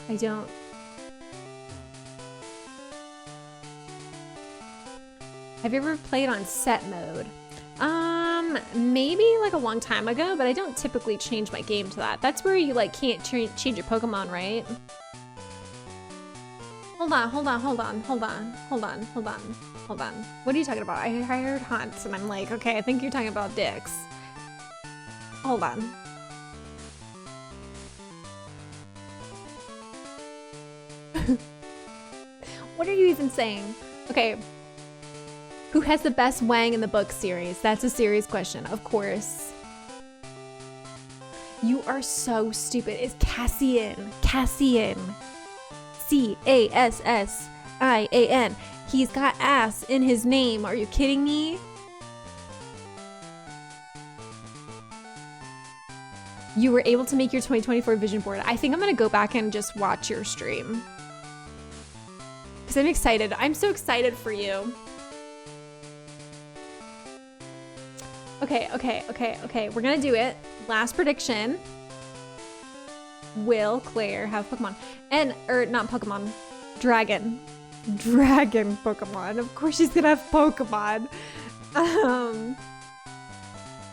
I don't. Have you ever played on set mode? Maybe like a long time ago, but I don't typically change my game to that. That's where you like can't change your Pokemon, right? Hold on. What are you talking about? I heard hunts and I'm like, okay, I think you're talking about dicks. Hold on. What are you even saying? Okay. Who has the best Wang in the book series? That's a serious question, of course. You are so stupid. It's Cassian. Cassian. C-A-S-S-I-A-N. He's got ass in his name. Are you kidding me? You were able to make your 2024 vision board. I think I'm gonna go back and just watch your stream. Because I'm excited. I'm so excited for you. Okay. We're gonna do it. Last prediction. Will Claire have Pokemon? Not Pokemon. Dragon Pokemon. Of course she's gonna have Pokemon.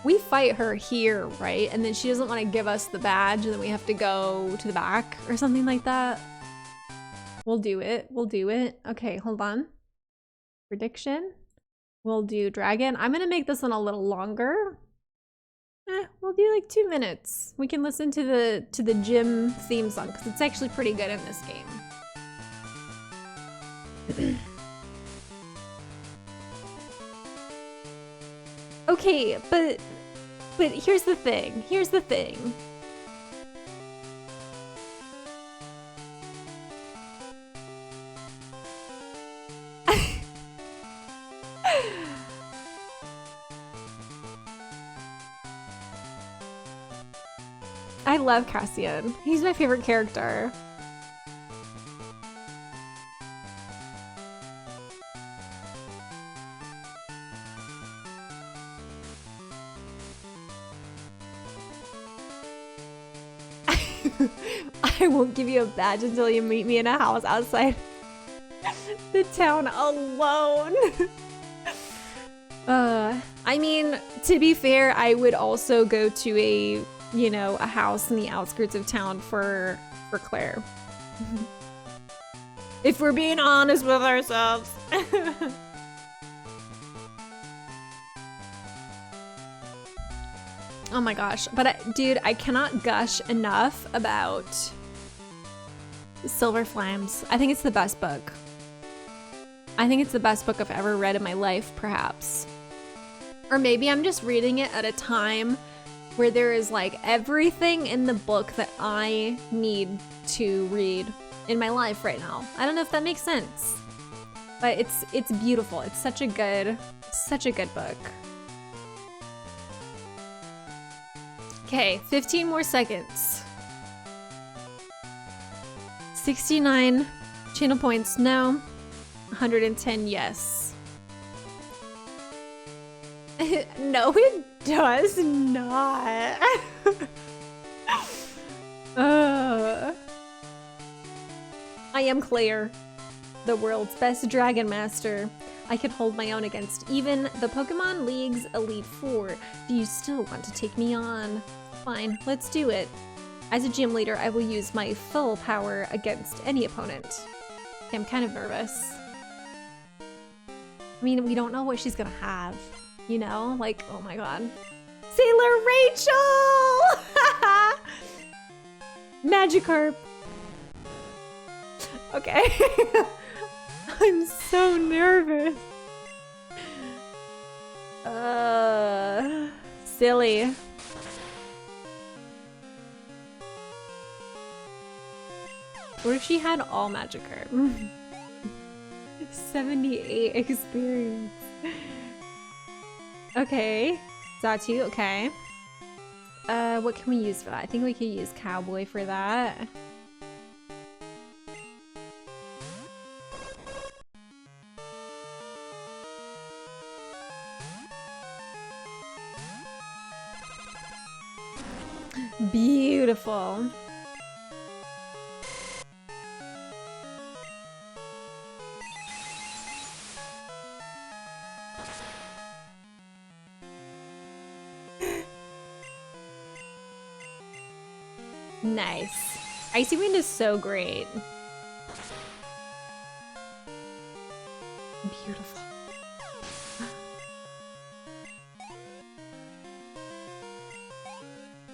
We fight her here, right? And then she doesn't want to give us the badge, and then we have to go to the back or something like that. We'll do it. Okay, hold on. Prediction. We'll do dragon. I'm gonna make this one a little longer. We'll do like 2 minutes. We can listen to the gym theme song because it's actually pretty good in this game. Okay, but here's the thing. I love Cassian. He's my favorite character. I won't give you a badge until you meet me in a house outside the town alone. I mean, to be fair, I would also go to a, you know, a house in the outskirts of town for Claire. If we're being honest with ourselves. Oh my gosh, but dude, I cannot gush enough about Silver Flames. I think it's the best book. I think it's the best book I've ever read in my life, perhaps. Or maybe I'm just reading it at a time where there is like everything in the book that I need to read in my life right now. I don't know if that makes sense, but it's beautiful. It's such a good book. Okay, 15 more seconds. 69 channel points, no. 110, yes. No, it does not. I am Claire, the world's best dragon master. I could hold my own against even the Pokemon League's Elite Four. Do you still want to take me on? Fine, let's do it. As a gym leader, I will use my full power against any opponent. Okay, I'm kind of nervous. I mean, we don't know what she's gonna have, you know? Like, oh my god. Sailor Rachel! Magikarp. Okay. I'm so nervous. Silly. What if she had all Magikarp? 78 experience. Okay. Zatu, okay. What can we use for that? I think we could use Cowboy for that. Beautiful. Nice. Icy Wind is so great. Beautiful.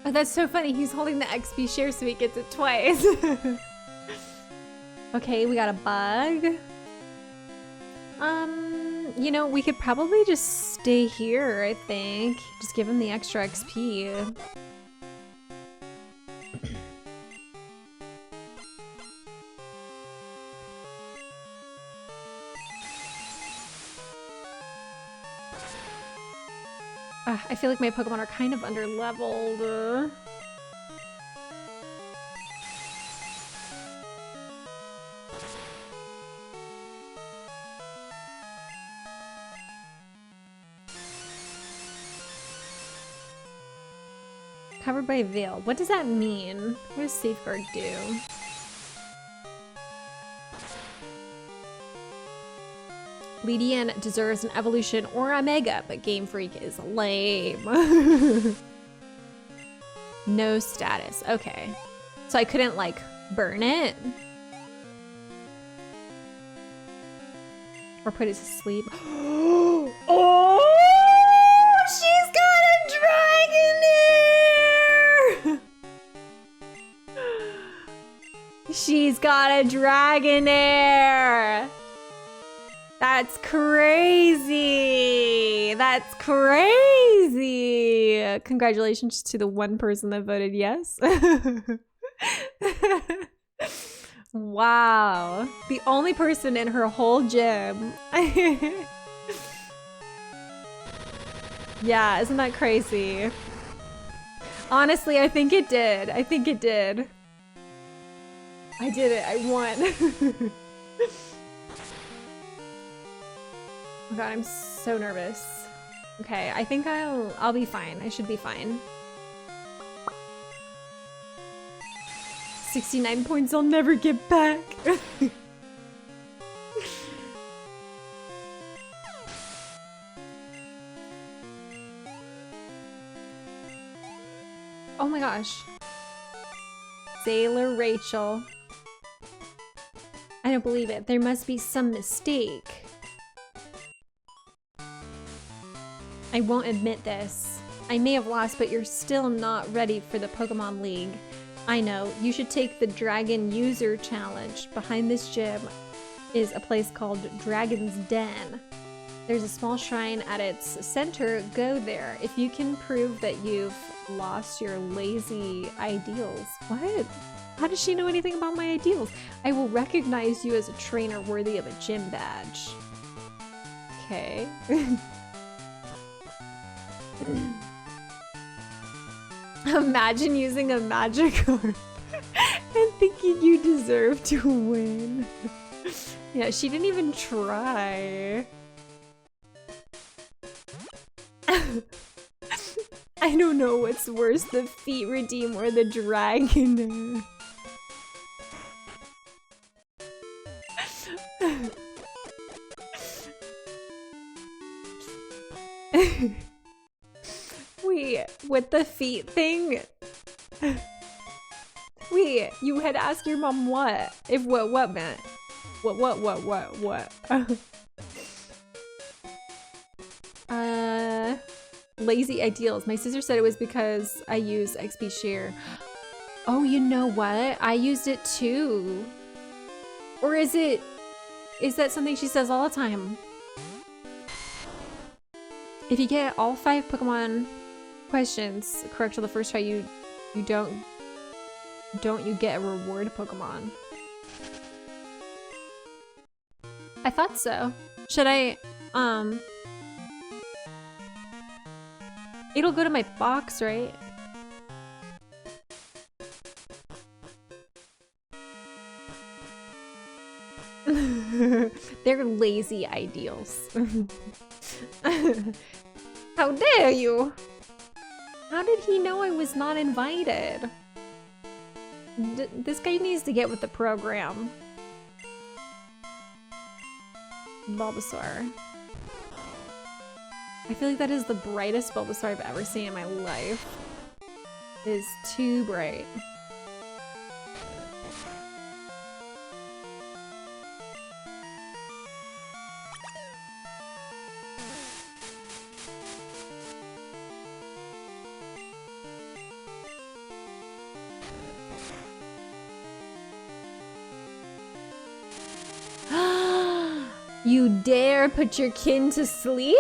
Oh, that's so funny. He's holding the XP share so he gets it twice. Okay, we got a bug. You know, we could probably just stay here, I think. Just give him the extra XP. I feel like my Pokemon are kind of under-leveled. Covered by Veil. What does that mean? What does Safeguard do? Lydian deserves an evolution or a mega, but Game Freak is lame. No status. Okay. So I couldn't, like, burn it? Or put it to sleep? Oh! She's got a Dragonair! She's got a Dragonair! That's crazy! That's crazy! Congratulations to the one person that voted yes. Wow. The only person in her whole gym. Yeah, isn't that crazy? Honestly, I think it did. I think it did. I did it. I won. Oh god, I'm so nervous. Okay, I think I'll be fine. I should be fine. 69 points I'll never get back. Oh my gosh. Sailor Rachel. I don't believe it. There must be some mistake. I won't admit this. I may have lost, but you're still not ready for the Pokemon League. I know. You should take the Dragon User Challenge. Behind this gym is a place called Dragon's Den. There's a small shrine at its center. Go there. If you can prove that you've lost your lazy ideals. What? How does she know anything about my ideals? I will recognize you as a trainer worthy of a gym badge. Okay. Imagine using a magic orb and thinking you deserve to win. Yeah, she didn't even try. I don't know what's worse, the feet redeem or the dragon. Wait, with the feet thing? Wait, you had asked your mom what? If what meant? What? Lazy ideals. My sister said it was because I use XP share. Oh, you know what? I used it too. Or is that something she says all the time? If you get all 5 Pokemon questions correct on the first try, you don't you get a reward Pokemon? I thought so. Should I it'll go to my box, right? They're lazy ideals. How dare you? How did he know I was not invited? This guy needs to get with the program. Bulbasaur. I feel like that is the brightest Bulbasaur I've ever seen in my life. It is too bright. You dare put your kin to sleep?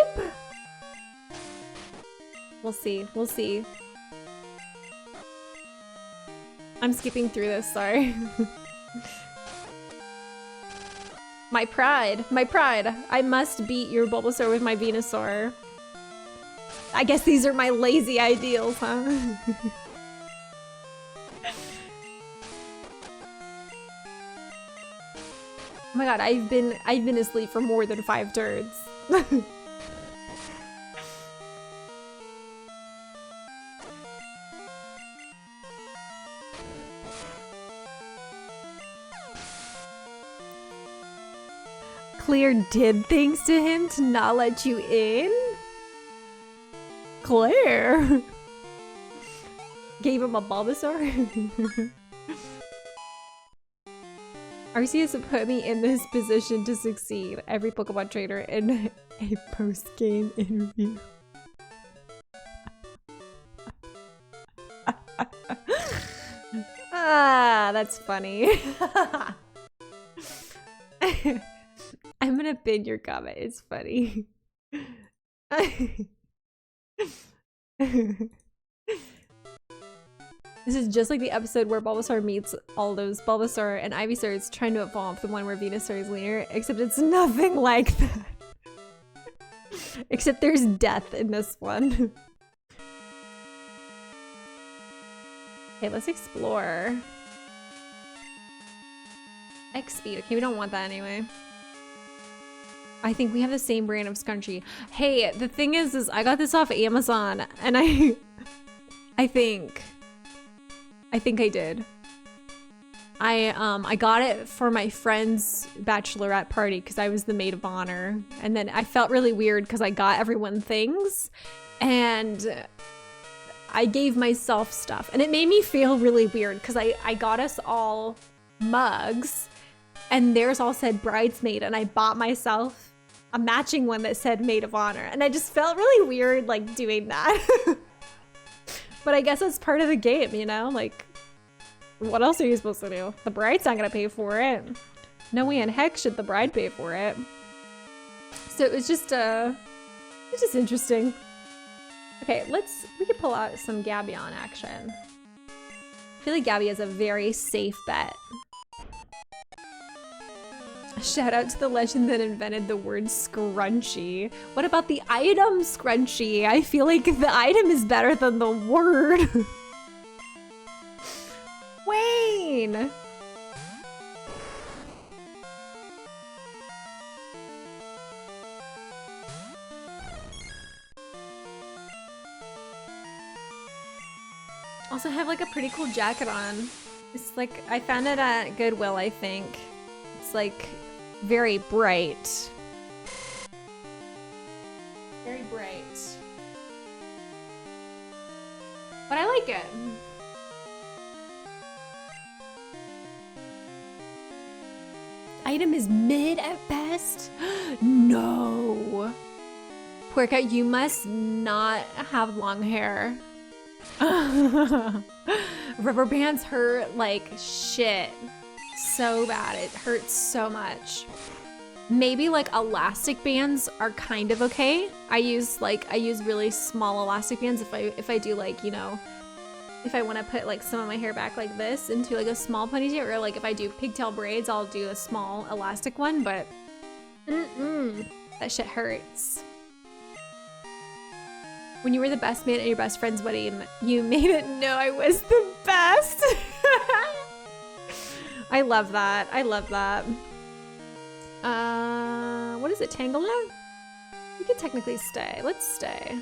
We'll see. We'll see. I'm skipping through this, sorry. My pride. My pride. I must beat your Bulbasaur with my Venusaur. I guess these are my lazy ideals, huh? Oh my god, I've been asleep for more than 5 turns. Claire did things to him to not let you in? Claire! Gave him a Bulbasaur? Arceus put me in this position to succeed. Every Pokemon trainer in a post-game interview. Ah, that's funny. I'm gonna pin your comment. It's funny. This is just like the episode where Bulbasaur meets all those Bulbasaur and Ivysaurs trying to evolve, the one where Venusaur is leader, except it's nothing like that. Except there's death in this one. Okay, let's explore. X speed. Okay, we don't want that anyway. I think we have the same brand of scrunchie. Hey, the thing is I got this off Amazon and I think I did. I got it for my friend's bachelorette party because I was the maid of honor. And then I felt really weird because I got everyone things and I gave myself stuff. And it made me feel really weird because I got us all mugs and theirs all said bridesmaid, and I bought myself a matching one that said maid of honor. And I just felt really weird like doing that. But I guess it's part of the game, you know? Like, what else are you supposed to do? The bride's not gonna pay for it. No way in heck should the bride pay for it. So it was just interesting. Okay, we could pull out some Gabion action. I feel like Gabby is a very safe bet. Shout out to the legend that invented the word scrunchie. What about the item scrunchie? I feel like the item is better than the word. Wayne! Also have like a pretty cool jacket on. It's like, I found it at Goodwill, I think. It's like very bright. Very bright. But I like it. Item is mid at best? No. Puerca, you must not have long hair. Rubber bands hurt like shit. So bad. It hurts so much. Maybe like elastic bands are kind of okay. I use really small elastic bands if I do like, you know, if I want to put like some of my hair back like this into like a small ponytail, or like if I do pigtail braids, I'll do a small elastic one, but that shit hurts. When you were the best man at your best friend's wedding, you made it know I was the best. I love that. I love that. What is it, Tangela? We could technically stay. Let's stay.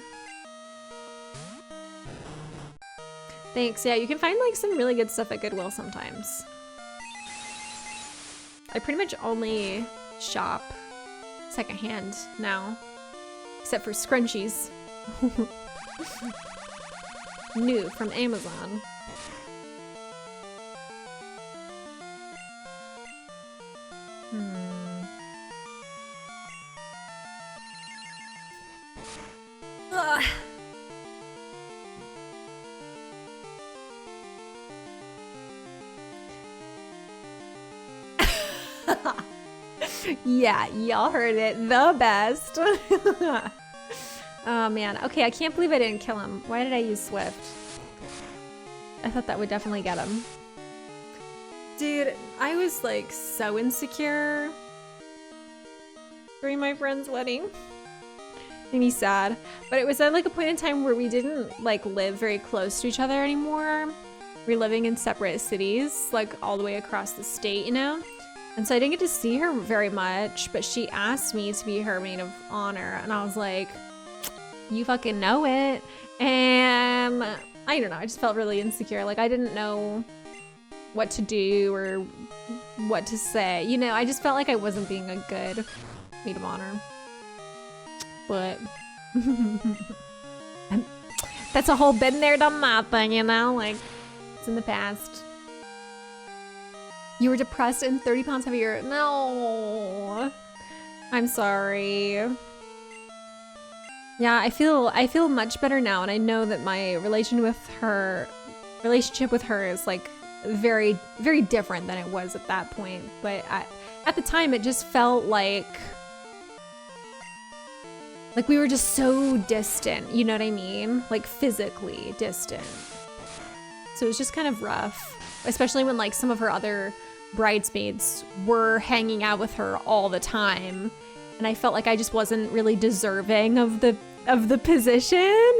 Thanks. Yeah, you can find like some really good stuff at Goodwill sometimes. I pretty much only shop secondhand now, except for scrunchies. New from Amazon. Ugh. Yeah, y'all heard it. The best. Oh man. Okay, I can't believe I didn't kill him. Why did I use Swift? I thought that would definitely get him. Dude, I was like so insecure during my friend's wedding. Made me sad. But it was at like a point in time where we didn't like live very close to each other anymore. We were living in separate cities, like all the way across the state, you know? And so I didn't get to see her very much, but she asked me to be her maid of honor. And I was like, you fucking know it. And I don't know, I just felt really insecure. Like I didn't know what to do or what to say. You know, I just felt like I wasn't being a good maid of honor. But that's a whole been there, done that thing, you know? Like, it's in the past. You were depressed and 30 pounds heavier. No, I'm sorry. Yeah, I feel much better now, and I know that my relationship with her is like very, very different than it was at that point. But at the time, it just felt like we were just so distant. You know what I mean? Like physically distant. So it was just kind of rough, especially when like some of her other bridesmaids were hanging out with her all the time, and I felt like I just wasn't really deserving of the position.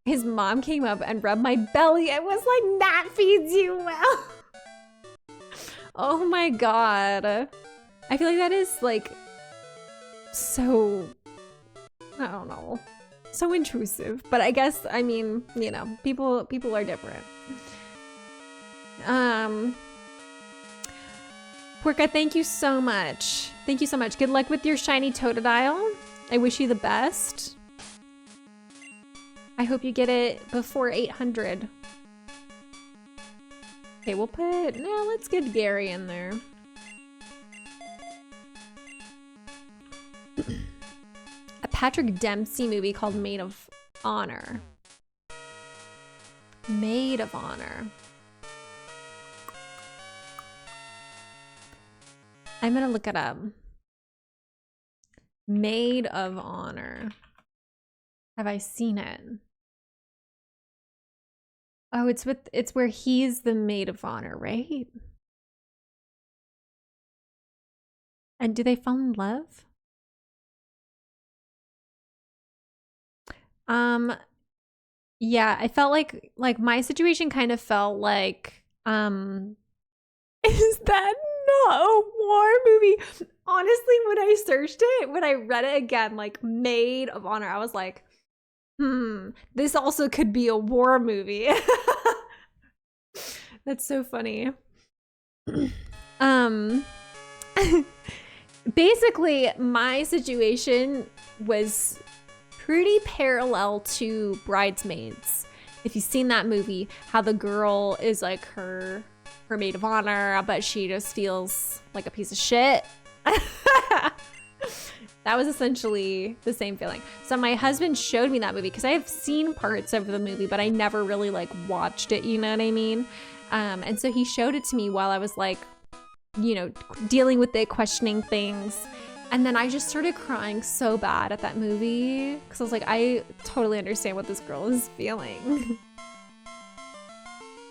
His mom came up and rubbed my belly and was like, "That feeds you well." Oh my god, I feel like that is like so, I don't know, So intrusive. But I guess, I mean, you know, people are different. Porka, thank you so much. Thank you so much. Good luck with your shiny Totodile. I wish you the best. I hope you get it before 800. Okay, we'll put, no, let's get Gary in there. A Patrick Dempsey movie called Maid of Honor. Maid of Honor. I'm gonna look it up. Maid of Honor. Have I seen it? Oh, it's where he's the maid of honor, right? And do they fall in love? Yeah, I felt like my situation kind of felt like is that not a war movie? Honestly, when I searched it, when I read it again, like Maid of Honor, I was like, this also could be a war movie. That's so funny. Basically, my situation was pretty parallel to Bridesmaids. If you've seen that movie, how the girl is like her maid of honor, but she just feels like a piece of shit. That was essentially the same feeling. So my husband showed me that movie because I have seen parts of the movie, but I never really like watched it, you know what I mean? And so he showed it to me while I was like, you know, dealing with it, questioning things. And then I just started crying so bad at that movie because I was like, I totally understand what this girl is feeling.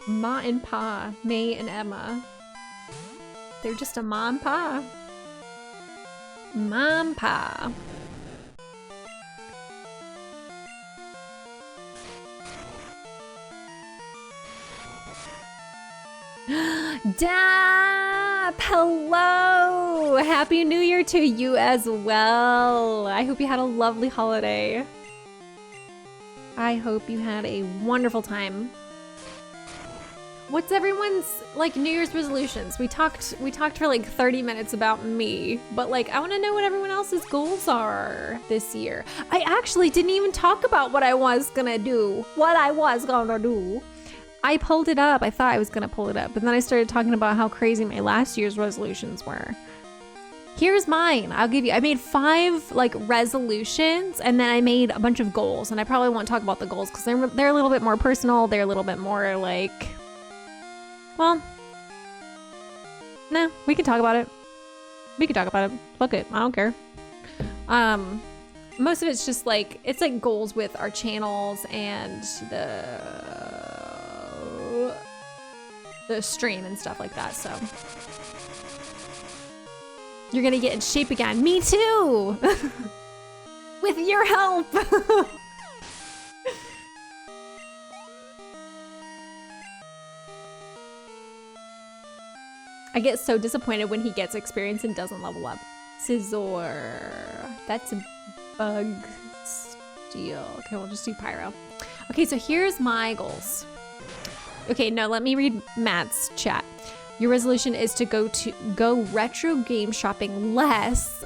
Ma and Pa, May and Emma. They're just a ma and pa. Mom, pa. Dap! Hello! Happy New Year to you as well. I hope you had a lovely holiday. I hope you had a wonderful time. What's everyone's like New Year's resolutions? We talked for like 30 minutes about me, but like I want to know what everyone else's goals are this year. I actually didn't even talk about what I was gonna do. I pulled it up. I thought I was gonna pull it up, but then I started talking about how crazy my last year's resolutions were. Here's mine. I'll give you, I made 5 like resolutions and then I made a bunch of goals, and I probably won't talk about the goals because they're a little bit more personal. They're a little bit more like, well, nah, we can talk about it. We can talk about it. Fuck it. I don't care. Most of it's just like, it's like goals with our channels and the stream and stuff like that. So you're gonna get in shape again. Me too. With your help. I get so disappointed when he gets experience and doesn't level up. Scizor. That's a bug steal. Okay, we'll just do Pyro. Okay, so here's my goals. Okay, no, let me read Matt's chat. Your resolution is to go retro game shopping less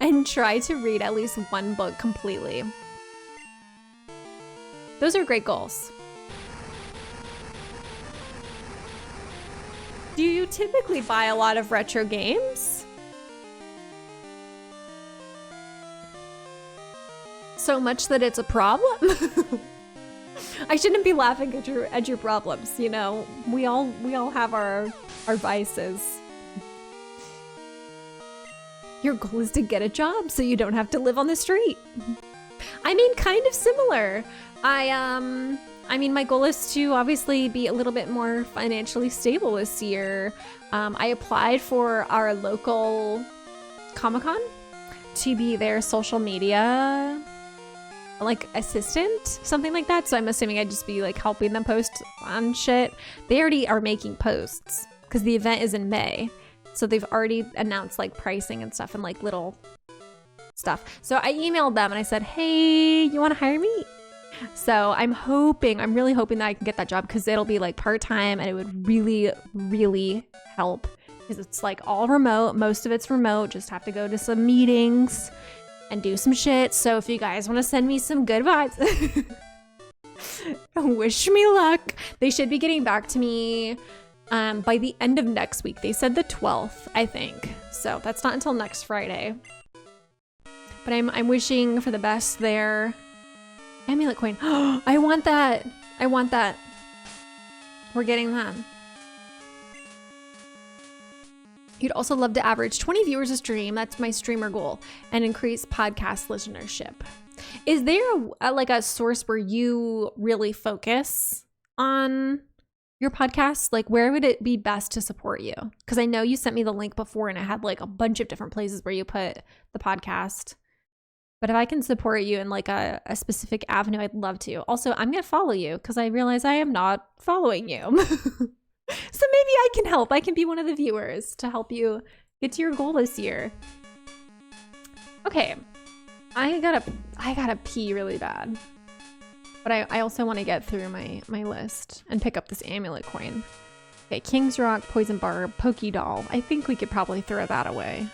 and try to read at least 1 book completely. Those are great goals. Do you typically buy a lot of retro games? So much that it's a problem? I shouldn't be laughing at your problems, you know. We all have our vices. Your goal is to get a job so you don't have to live on the street. I mean, kind of similar. I mean, my goal is to obviously be a little bit more financially stable this year. I applied for our local Comic-Con to be their social media like assistant, something like that. So I'm assuming I'd just be like helping them post on shit. They already are making posts because the event is in May. So they've already announced like pricing and stuff and like little stuff. So I emailed them and I said, hey, you want to hire me? So I'm really hoping that I can get that job because it'll be like part-time and it would really, really help because it's like all remote. Most of it's remote. Just have to go to some meetings and do some shit. So if you guys want to send me some good vibes, wish me luck. They should be getting back to me by the end of next week. They said the 12th, I think. So that's not until next Friday. But I'm wishing for the best there. Amulet coin. Oh, I want that. I want that. We're getting that. You'd also love to average 20 viewers a stream. That's my streamer goal. And increase podcast listenership. Is there like a source where you really focus on your podcast? Like where would it be best to support you? Because I know you sent me the link before and it had like a bunch of different places where you put the podcast. But if I can support you in like a specific avenue, I'd love to. Also, I'm going to follow you because I realize I am not following you. So maybe I can help. I can be one of the viewers to help you get to your goal this year. Okay. I gotta pee really bad. But I also want to get through my list and pick up this amulet coin. Okay, King's Rock, Poison Barb, Pokey Doll. I think we could probably throw that away.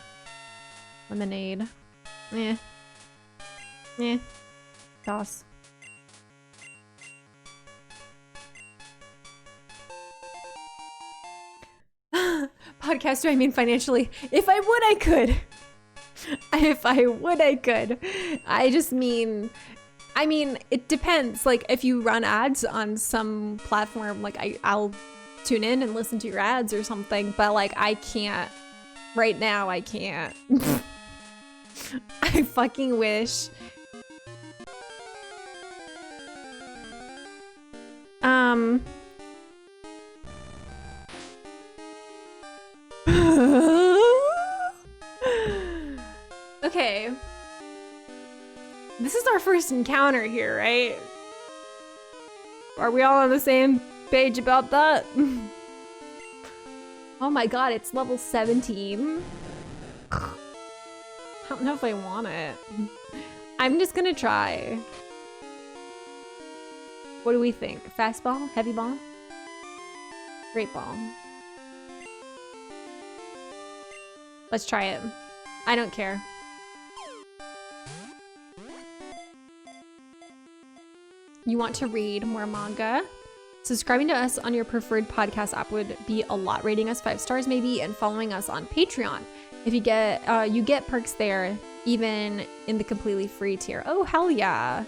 Lemonade. Toss. Podcast, do I mean financially? If I would, I could. If I would, I could. I just mean, it depends. Like if you run ads on some platform, like I'll tune in and listen to your ads or something, but like I can't, right now I can't. I fucking wish. Okay. This is our first encounter here, right? Are we all on the same page about that? Oh my god, it's level 17. I don't know if I want it. I'm just gonna try. What do we think? Fastball? Heavy ball? Great ball. Let's try it. I don't care. You want to read more manga? Subscribing to us on your preferred podcast app would be a lot. Rating us 5 stars maybe, and following us on Patreon. If you get perks there, even in the completely free tier. Oh, hell yeah.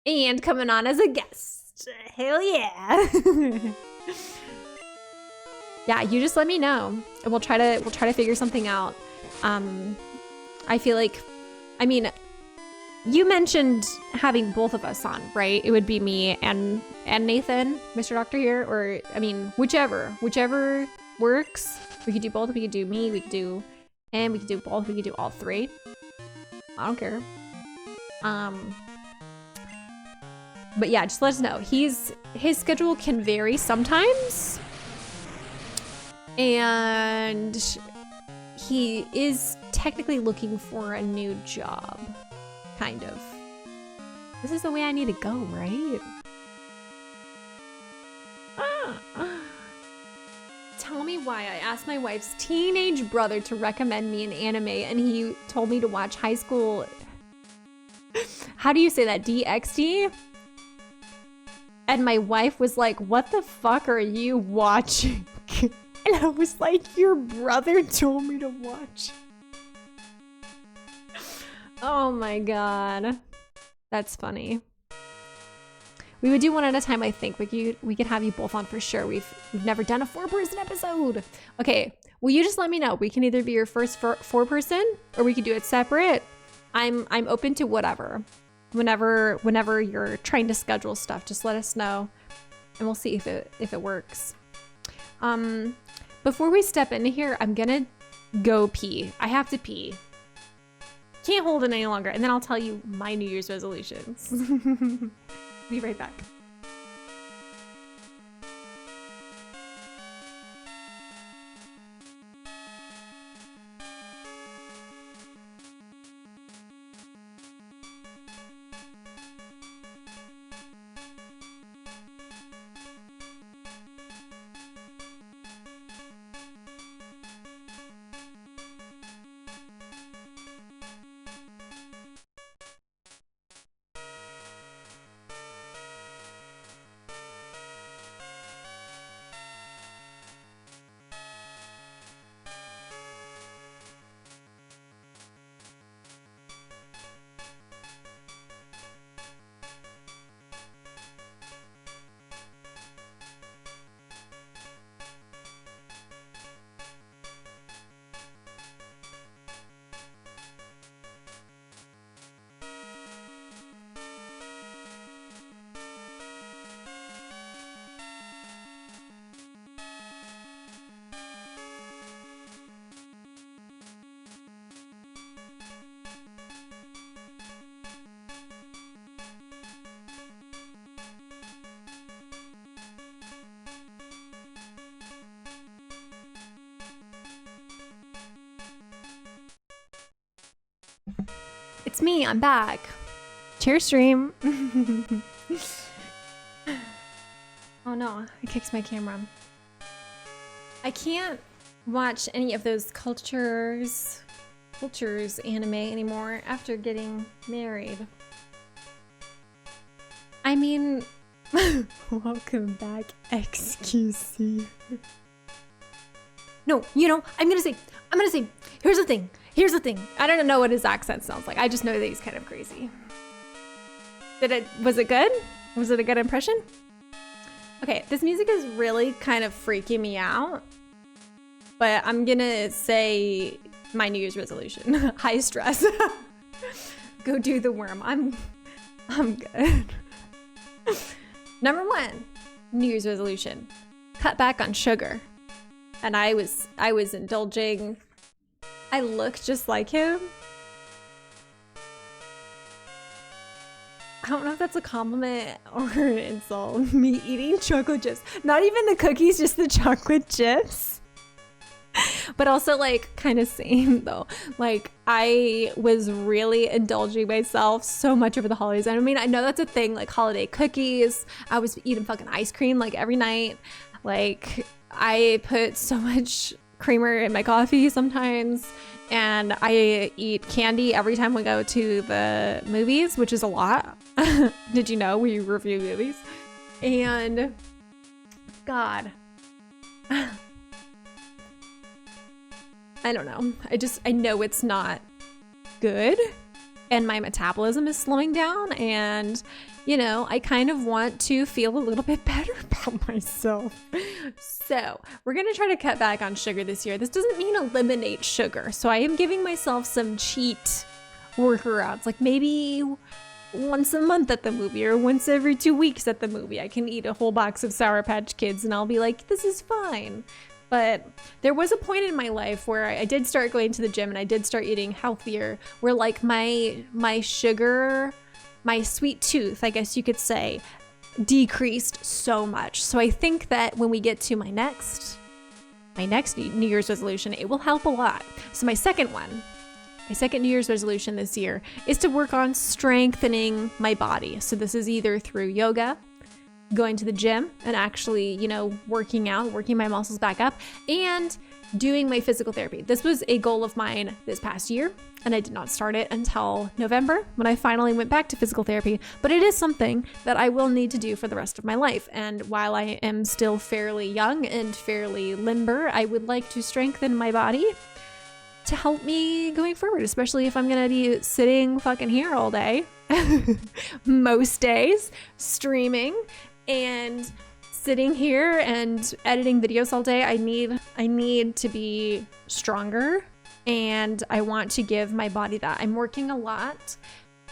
And coming on as a guest. Hell yeah. Yeah, you just let me know and we'll try to figure something out. I feel like, you mentioned having both of us on, right? It would be me and Nathan, Mr. Doctor here, or whichever works. We could do both. We could do me. We could do him. We could do both. We could do all 3. I don't care. But yeah, just let us know. His schedule can vary sometimes, and he is technically looking for a new job. Kind of. This is the way I need to go, right? Tell me why I asked my wife's teenage brother to recommend me an anime and he told me to watch High School... How do you say that? DxD? And my wife was like, what the fuck are you watching? And I was like, your brother told me to watch. Oh my god. That's funny. We would do one at a time, I think. We could have you both on for sure. We've never done a 4-person episode. Okay, will you just let me know? We can either be your first 4-person or we could do it separate. I'm open to whatever. Whenever you're trying to schedule stuff, just let us know and we'll see if it works. Before we step into here, I'm gonna go pee. I have to pee. Can't hold it any longer, and then I'll tell you my New Year's resolutions. Be right back. It's me, I'm back. Chair stream. Oh no, I kicked my camera. I can't watch any of those cultures anime anymore after getting married. I mean, welcome back, XQC. No, you know, I'm gonna say, here's the thing. I don't know what his accent sounds like. I just know that he's kind of crazy. Was it good? Was it a good impression? Okay, this music is really kind of freaking me out, but I'm gonna say my New Year's resolution. High stress. Go do the worm. I'm good. Number 1, New Year's resolution. Cut back on sugar. And I was indulging. I look just like him. I don't know if that's a compliment or an insult. Me eating chocolate chips. Not even the cookies, just the chocolate chips. But also like kind of same though. Like I was really indulging myself so much over the holidays. I mean, I know that's a thing, like holiday cookies. I was eating fucking ice cream like every night. Like I put so much creamer in my coffee sometimes. And I eat candy every time we go to the movies, which is a lot. Did you know we review movies? And God, I don't know. I know it's not good and my metabolism is slowing down and, you know, I kind of want to feel a little bit better about myself. So we're going to try to cut back on sugar this year. This doesn't mean eliminate sugar. So I am giving myself some cheat workarounds, like maybe once a month at the movie or once every 2 weeks at the movie. I can eat a whole box of Sour Patch Kids and I'll be like, this is fine. But there was a point in my life where I did start going to the gym and I did start eating healthier, where like my sugar, my sweet tooth, I guess you could say, decreased so much. So I think that when we get to my next New Year's resolution, it will help a lot. So my second New Year's resolution this year is to work on strengthening my body. So this is either through yoga, going to the gym and actually, you know, working my muscles back up, and doing my physical therapy. This was a goal of mine this past year, and I did not start it until November when I finally went back to physical therapy, but it is something that I will need to do for the rest of my life. And while I am still fairly young and fairly limber, I would like to strengthen my body to help me going forward, especially if I'm gonna be sitting fucking here all day, most days, streaming and sitting here and editing videos all day. I need to be stronger, and I want to give my body that. I'm working a lot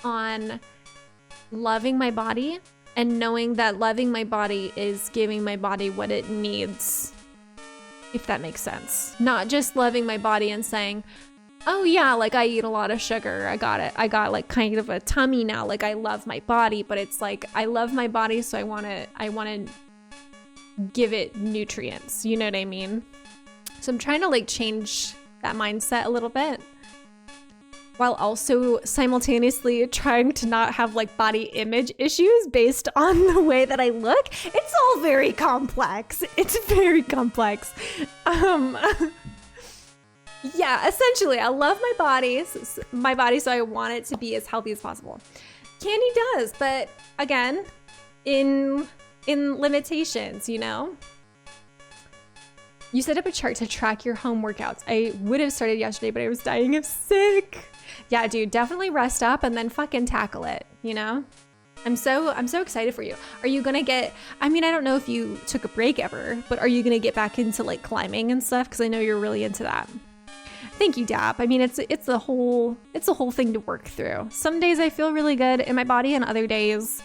on loving my body and knowing that loving my body is giving my body what it needs, if that makes sense. Not just loving my body and saying, oh yeah, like I eat a lot of sugar, I got like kind of a tummy now, like I love my body. But it's like I love my body, so I want to give it nutrients, you know what I mean? So I'm trying to like change that mindset a little bit, while also simultaneously trying to not have like body image issues based on the way that I look. It's all very complex. It's very complex. Yeah, essentially, I love my body, so I want it to be as healthy as possible. Candy does, but again, in limitations, you know? You set up a chart to track your home workouts. I would have started yesterday, but I was dying of sick. Yeah, dude, definitely rest up and then fucking tackle it, you know? I'm so excited for you. Are you gonna get, I mean, I don't know if you took a break ever, but are you gonna get back into like climbing and stuff? Because I know you're really into that. Thank you, Dap. I mean, it's a whole thing to work through. Some days I feel really good in my body, and other days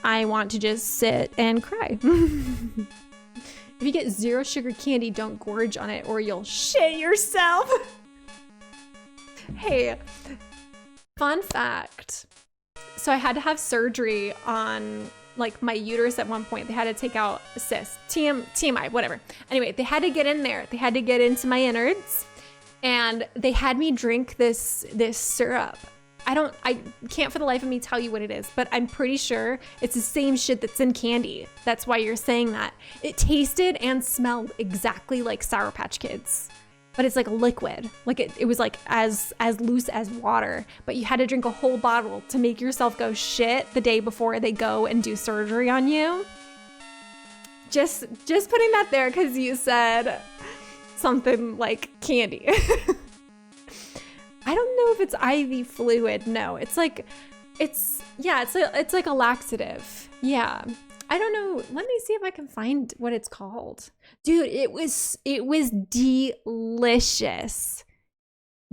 I want to just sit and cry. If you get 0 sugar candy, don't gorge on it or you'll shit yourself. Hey, fun fact. So I had to have surgery on like my uterus at one point. They had to take out a cyst, TMI, whatever. Anyway, they had to get in there. They had to get into my innards. And they had me drink this syrup. I can't for the life of me tell you what it is, but I'm pretty sure it's the same shit that's in candy. That's why you're saying that. It tasted and smelled exactly like Sour Patch Kids, but it's like a liquid. Like it was like as loose as water, but you had to drink a whole bottle to make yourself go shit the day before they go and do surgery on you. Just putting that there because you said something like candy. I don't know if it's IV fluid. No, it's like it's like a laxative. Yeah. I don't know. Let me see if I can find what it's called. Dude, it was delicious.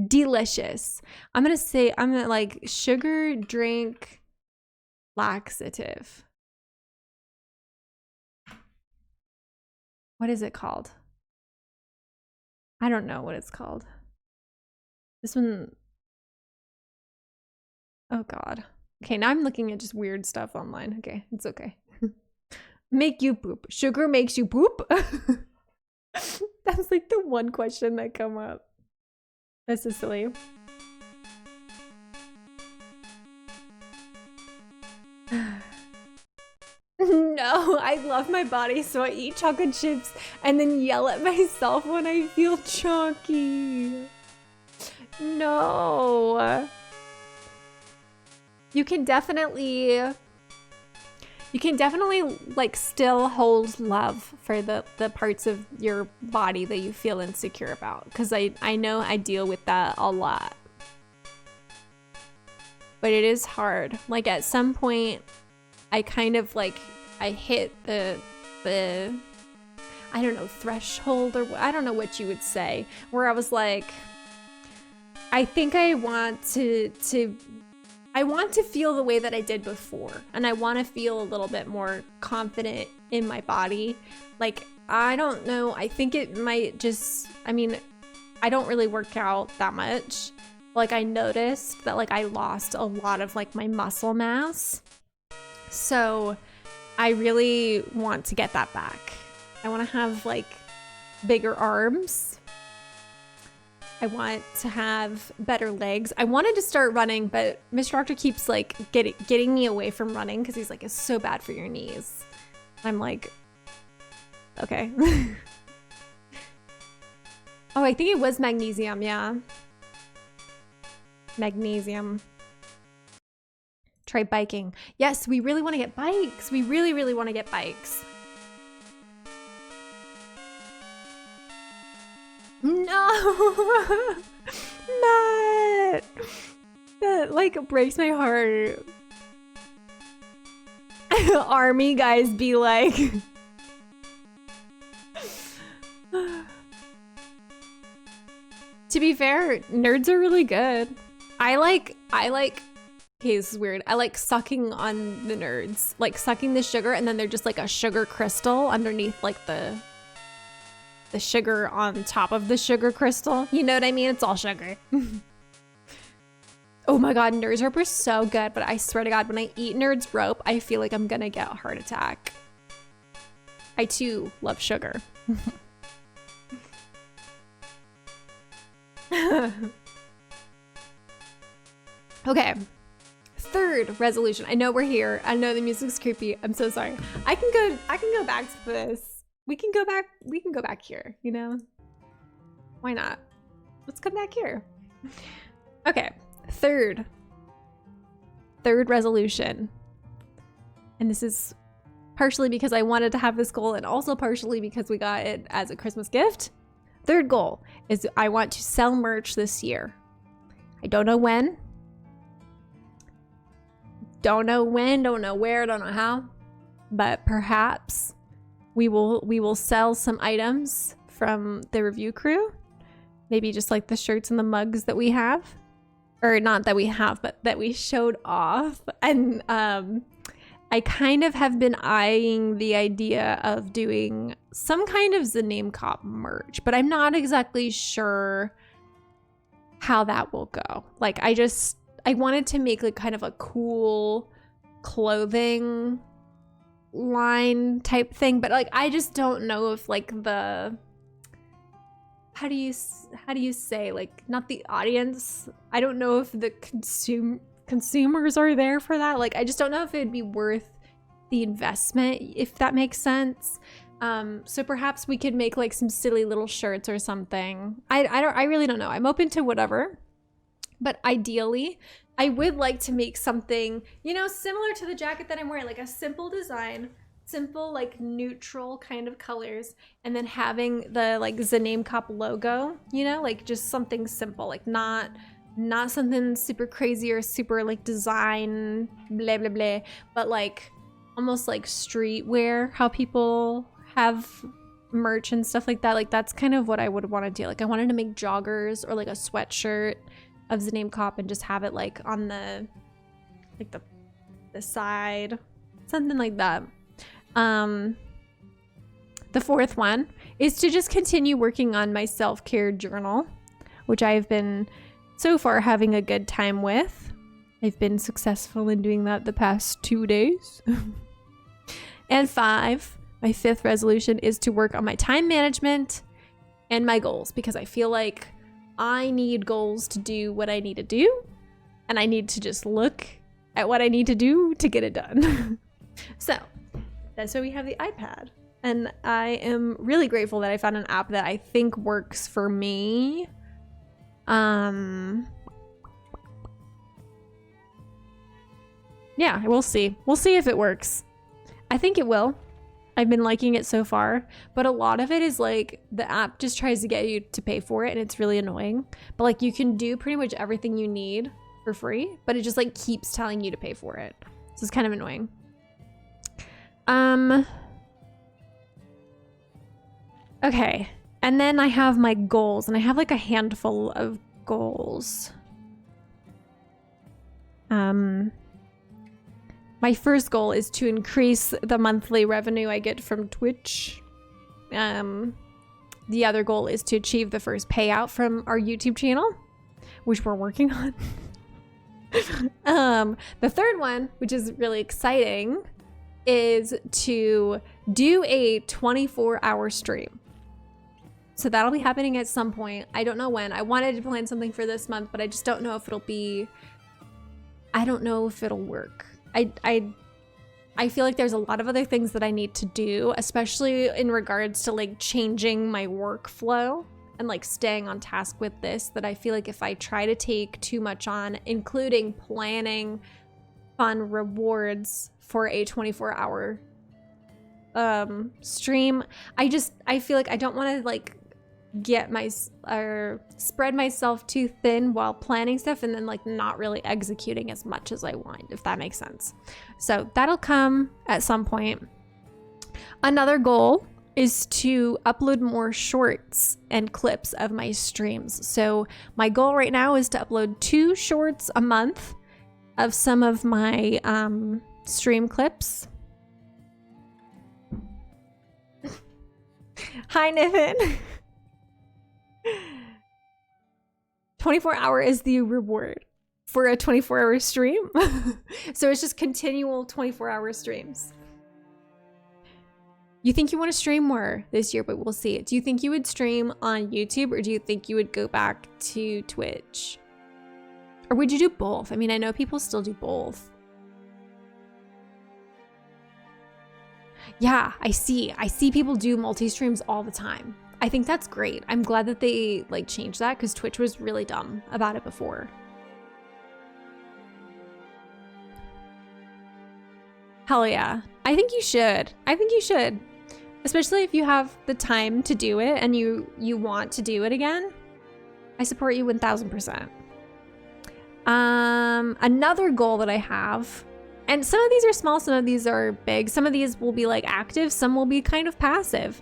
Delicious. I'm gonna like sugar drink laxative. What is it called? I don't know what it's called. This one. Oh God. Okay, now I'm looking at just weird stuff online. Okay, it's okay. Make you poop. Sugar makes you poop? That's like the one question that come up. That's so silly. No, I love my body, so I eat chocolate chips and then yell at myself when I feel chunky. No. You can definitely like still hold love for the parts of your body that you feel insecure about, because I know I deal with that a lot. But it is hard. Like at some point I kind of like I hit the I don't know, threshold, or I don't know what you would say, where I was like, I think I want to feel the way that I did before, and I want to feel a little bit more confident in my body. Like, I don't know, I think it might just, I mean, I don't really work out that much. Like, I noticed that like I lost a lot of like my muscle mass. So I really want to get that back. I want to have like bigger arms. I want to have better legs. I wanted to start running, but Mr. Doctor keeps like getting me away from running because he's like, it's so bad for your knees. I'm like, okay. Oh, I think it was magnesium, yeah. Magnesium. Try biking. Yes, we really want to get bikes. We really, really want to get bikes. No! Matt! That like breaks my heart. Army guys be like... To be fair, nerds are really good. I like, okay, this is weird. I like sucking on the nerds, like sucking the sugar, and then they're just like a sugar crystal underneath like the sugar on top of the sugar crystal. You know what I mean? It's all sugar. Oh my God, nerds rope are so good, but I swear to God, when I eat nerds rope, I feel like I'm gonna get a heart attack. I too love sugar. Okay, third resolution. I know we're here. I know the music's creepy. I'm so sorry. I can go back to this. We can go back here, you know? Why not? Let's come back here. Okay, third resolution. And this is partially because I wanted to have this goal and also partially because we got it as a Christmas gift. Third goal is I want to sell merch this year. I don't know when. Don't know when, don't know where, don't know how. But perhaps we will sell some items from the review crew. Maybe just like the shirts and the mugs that we have. Or not that we have, but that we showed off. And I kind of have been eyeing the idea of doing some kind of znamekop merch, but I'm not exactly sure how that will go. Like I wanted to make like kind of a cool clothing line type thing, but like I just don't know if like the how do you say, like, not the audience, I don't know if the consumers are there for that. Like, I just don't know if it'd be worth the investment, if that makes sense. So perhaps we could make like some silly little shirts or something. I really don't know. I'm open to whatever, but ideally I would like to make something, you know, similar to the jacket that I'm wearing, like a simple design, simple, like neutral kind of colors, and then having the like znamekop logo, you know, like just something simple, like not something super crazy or super like design blah blah blah, but like almost like streetwear, how people have merch and stuff like that. Like that's kind of what I would want to do. Like I wanted to make joggers or like a sweatshirt of znamekop and just have it like on the like the side, something like that. The fourth one is to just continue working on my self-care journal, which I've been so far having a good time with. I've been successful in doing that the past 2 days. And 5, my 5th resolution is to work on my time management and my goals, because I feel like I need goals to do what I need to do, and I need to just look at what I need to do to get it done. So that's why we have the iPad, and I am really grateful that I found an app that I think works for me. Yeah, we'll see. We'll see if it works. I think it will. I've been liking it so far, but a lot of it is like the app just tries to get you to pay for it, and it's really annoying. But like you can do pretty much everything you need for free, but it just like keeps telling you to pay for it. So it's kind of annoying. Okay. And then I have my goals, and I have like a handful of goals. My first goal is to increase the monthly revenue I get from Twitch. The other goal is to achieve the first payout from our YouTube channel, which we're working on. The third one, which is really exciting, is to do a 24-hour stream. So that'll be happening at some point. I don't know when. I wanted to plan something for this month, but I just don't know if it'll be... I don't know if it'll work. I feel like there's a lot of other things that I need to do, especially in regards to like changing my workflow and like staying on task with this, that I feel like if I try to take too much on, including planning fun rewards for a 24-hour stream, I feel like I don't want to like spread myself too thin while planning stuff and then like not really executing as much as I want, if that makes sense. So that'll come at some point. Another goal is to upload more shorts and clips of my streams. So my goal right now is to upload 2 shorts a month of some of my stream clips. Hi, Nathan. 24-hour is the reward for a 24-hour stream. So it's just continual 24-hour streams. You think you want to stream more this year, but we'll see. Do you think you would stream on YouTube, or do you think you would go back to Twitch? Or would you do both? I mean, I know people still do both. Yeah, I see people do multi-streams all the time. I think that's great. I'm glad that they like changed that, because Twitch was really dumb about it before. Hell yeah. I think you should. Especially if you have the time to do it and you want to do it again. I support you 1000%. Another goal that I have, and some of these are small, some of these are big, some of these will be like active, some will be kind of passive.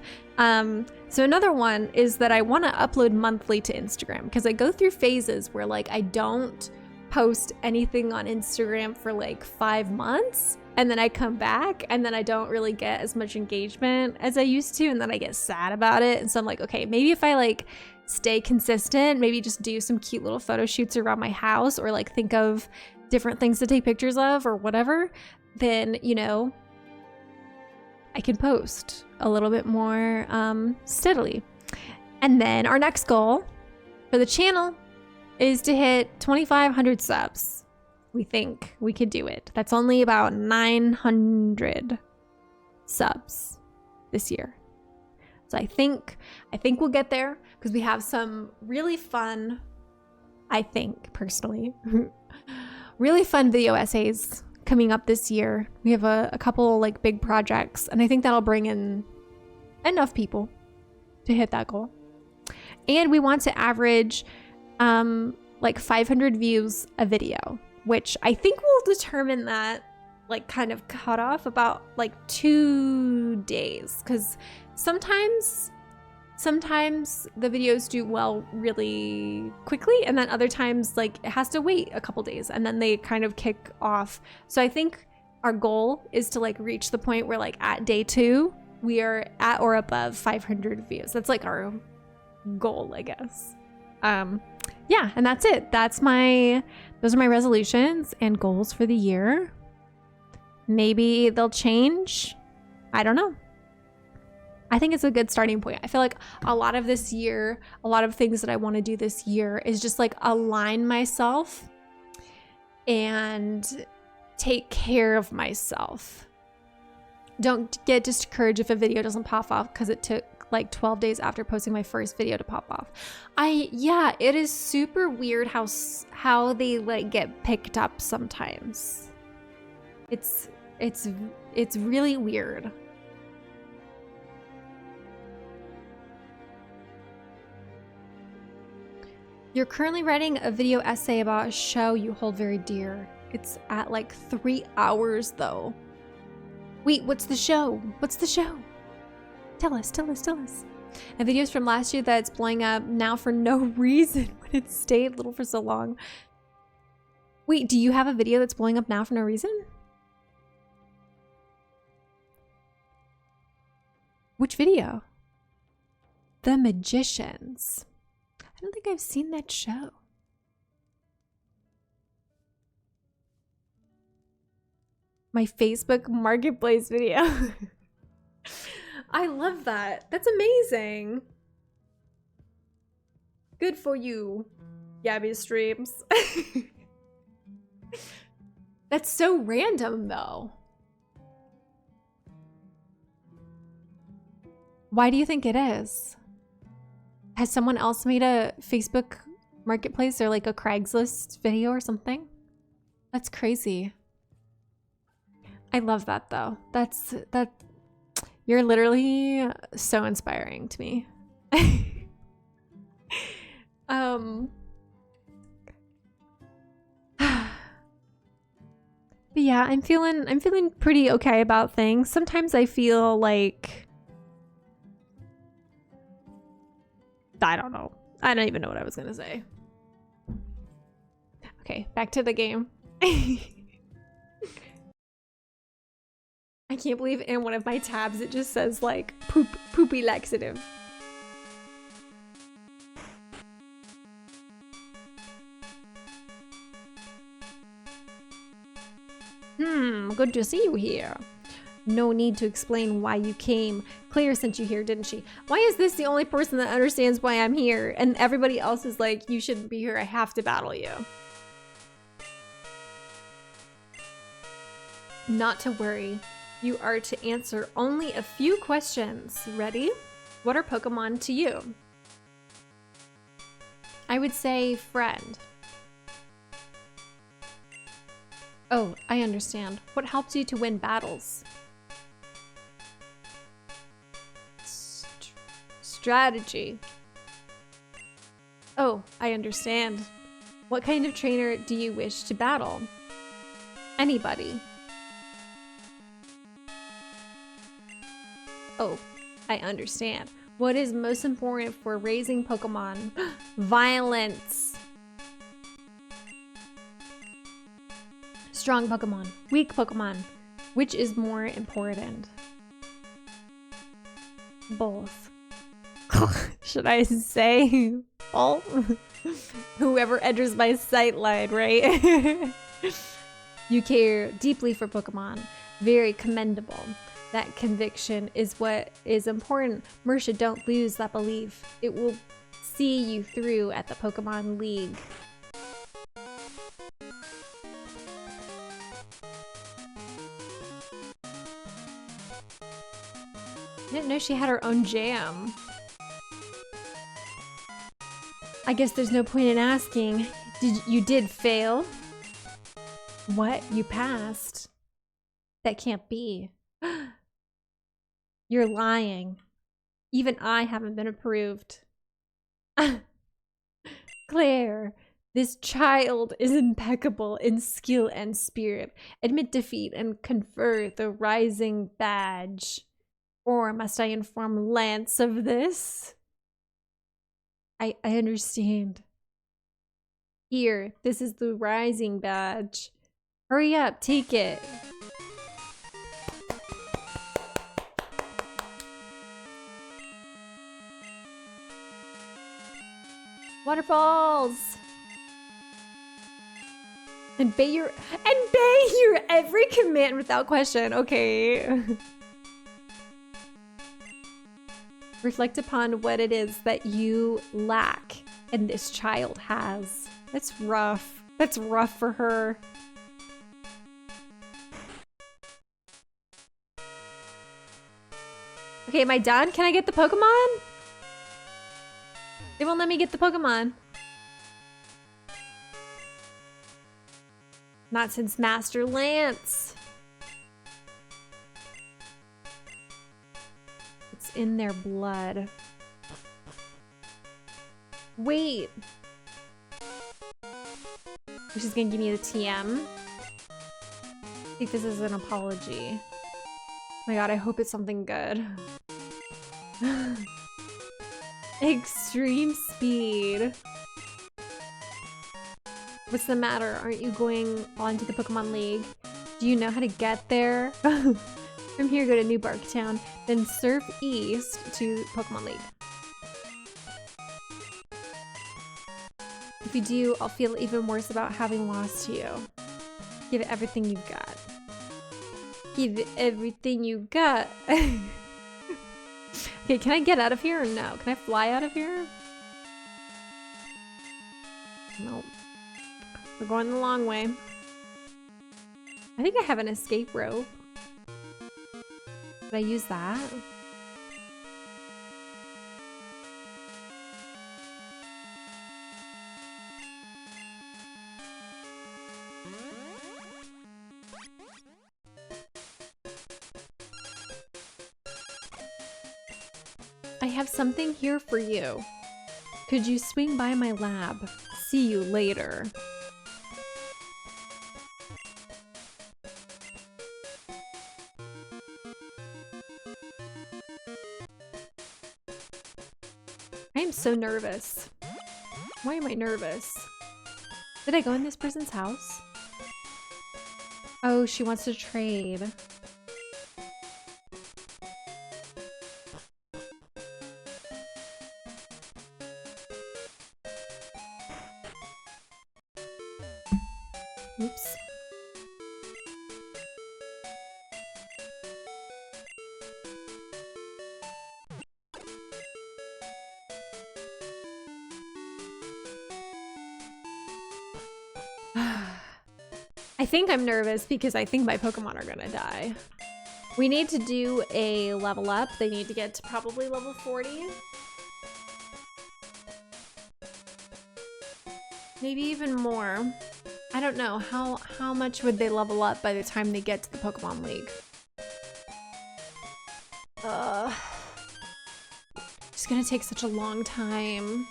So another one is that I want to upload monthly to Instagram, because I go through phases where like I don't post anything on Instagram for like 5 months, and then I come back and then I don't really get as much engagement as I used to, and then I get sad about it. And so I'm like, okay, maybe if I like stay consistent, maybe just do some cute little photo shoots around my house, or like think of different things to take pictures of or whatever, then, you know, I can post a little bit more steadily. And then our next goal for the channel is to hit 2,500 subs. We think we could do it. That's only about 900 subs this year. So I think we'll get there because we have some really fun, I think personally, really fun video essays coming up this year. We have a couple like big projects, and I think that'll bring in enough people to hit that goal. And we want to average like 500 views a video, which I think will determine that like kind of cut off about like 2 days, because sometimes the videos do well really quickly, and then other times like it has to wait a couple days and then they kind of kick off. So I think our goal is to like reach the point where like at day 2 we are at or above 500 views. That's like our goal, I guess. Yeah, and that's it. Those are my resolutions and goals for the year. Maybe they'll change. I don't know. I think it's a good starting point. I feel like a lot of this year, a lot of things that I want to do this year is just like align myself and take care of myself. Don't get discouraged if a video doesn't pop off because it took like 12 days after posting my first video to pop off. Yeah, it is super weird how they like get picked up sometimes. It's really weird. You're currently writing a video essay about a show you hold very dear. It's at like 3 hours though. Wait, what's the show? What's the show? Tell us. And videos from last year that's blowing up now for no reason when it stayed little for so long. Wait, do you have a video that's blowing up now for no reason? Which video? The Magicians. I don't think I've seen that show. My Facebook Marketplace video. I love that. That's amazing. Good for you, Gabby Streams. That's so random though. Why do you think it is? Has someone else made a Facebook Marketplace or like a Craigslist video or something? That's crazy. I love that though. That you're literally so inspiring to me. But yeah, I'm feeling pretty okay about things. Sometimes I feel like I don't know. I don't even know what I was gonna say. Okay, back to the game. I can't believe in one of my tabs it just says like poopy laxative. Good to see you here. No need to explain why you came. Claire sent you here, didn't she? Why is this the only person that understands why I'm here? And everybody else is like, you shouldn't be here. I have to battle you. Not to worry. You are to answer only a few questions. Ready? What are Pokemon to you? I would say friend. Oh, I understand. What helps you to win battles? Strategy. Oh, I understand. What kind of trainer do you wish to battle? Anybody. Oh, I understand. What is most important for raising Pokemon? Violence. Strong Pokemon. Weak Pokemon. Which is more important? Both. Should I say all? Whoever enters my sight line, right? You care deeply for Pokemon. Very commendable. That conviction is what is important. Marissa, don't lose that belief. It will see you through at the Pokemon League. I didn't know she had her own jam. I guess there's no point in asking. You did fail? What? You passed? That can't be. You're lying. Even I haven't been approved. Claire, this child is impeccable in skill and spirit. Admit defeat and confer the rising badge. Or must I inform Lance of this? I understand. Here, this is the rising badge. Hurry up, take it. Waterfalls. And obey your every command without question. Okay. Reflect upon what it is that you lack and this child has. That's rough. That's rough for her. Okay, am I done? Can I get the Pokemon? They won't let me get the Pokemon. Not since Master Lance. It's in their blood. Wait. She's gonna give me the TM. I think this is an apology. Oh my god, I hope it's something good. Extreme speed. What's the matter? Aren't you going on to the Pokemon League? Do you know how to get there? From here, go to New Barktown, then surf east to Pokemon League. If you do, I'll feel even worse about having lost to you. Give it everything you've got. Give it everything you got. Okay, can I get out of here or no? Can I fly out of here? Nope. We're going the long way. I think I have an escape rope. Did I use that? I have something here for you. Could you swing by my lab? See you later. I am so nervous. Why am I nervous? Did I go in this person's house? Oh, she wants to trade. Oops. I think I'm nervous because I think my Pokemon are gonna die. We need to do a level up. They need to get to probably level 40. Maybe even more. I don't know. How much would they level up by the time they get to the Pokemon League? It's gonna take such a long time.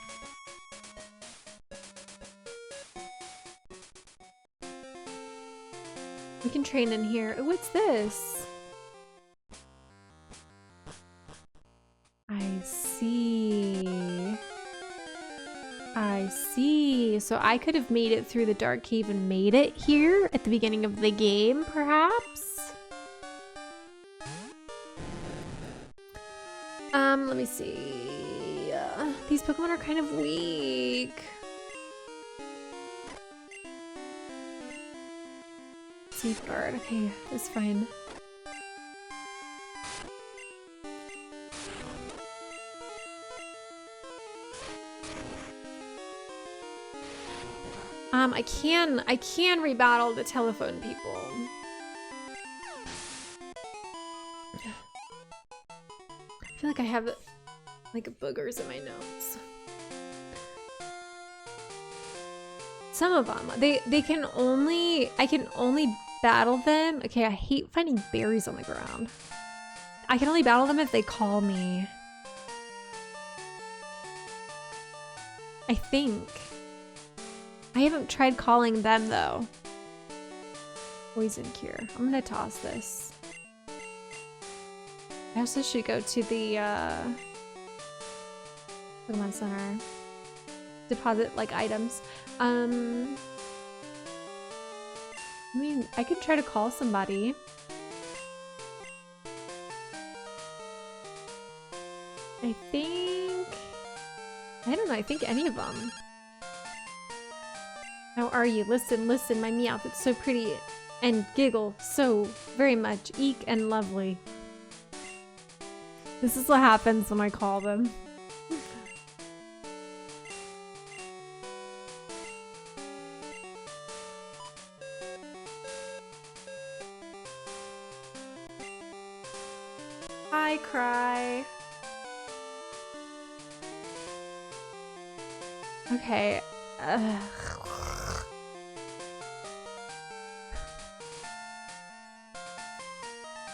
We can train in here. Oh, what's this? I see. I see. So I could have made it through the Dark Cave and made it here at the beginning of the game, perhaps? Let me see. These Pokemon are kind of weak. Safeguard. Okay, it's fine. I can rebattle the telephone people. I feel like I have like boogers in my nose. Some of them, they can only, I can only battle them. Okay, I hate finding berries on the ground. I can only battle them if they call me. I think. I haven't tried calling them though. Poison cure. I'm gonna toss this. I also should go to the Pokemon Center. Deposit like items. I mean, I could try to call somebody. I think, I don't know, I think any of them. How are you? Listen, listen, my Meowth, it's so pretty and giggle so very much. Eek and lovely. This is what happens when I call them. Hi, Cry. Okay.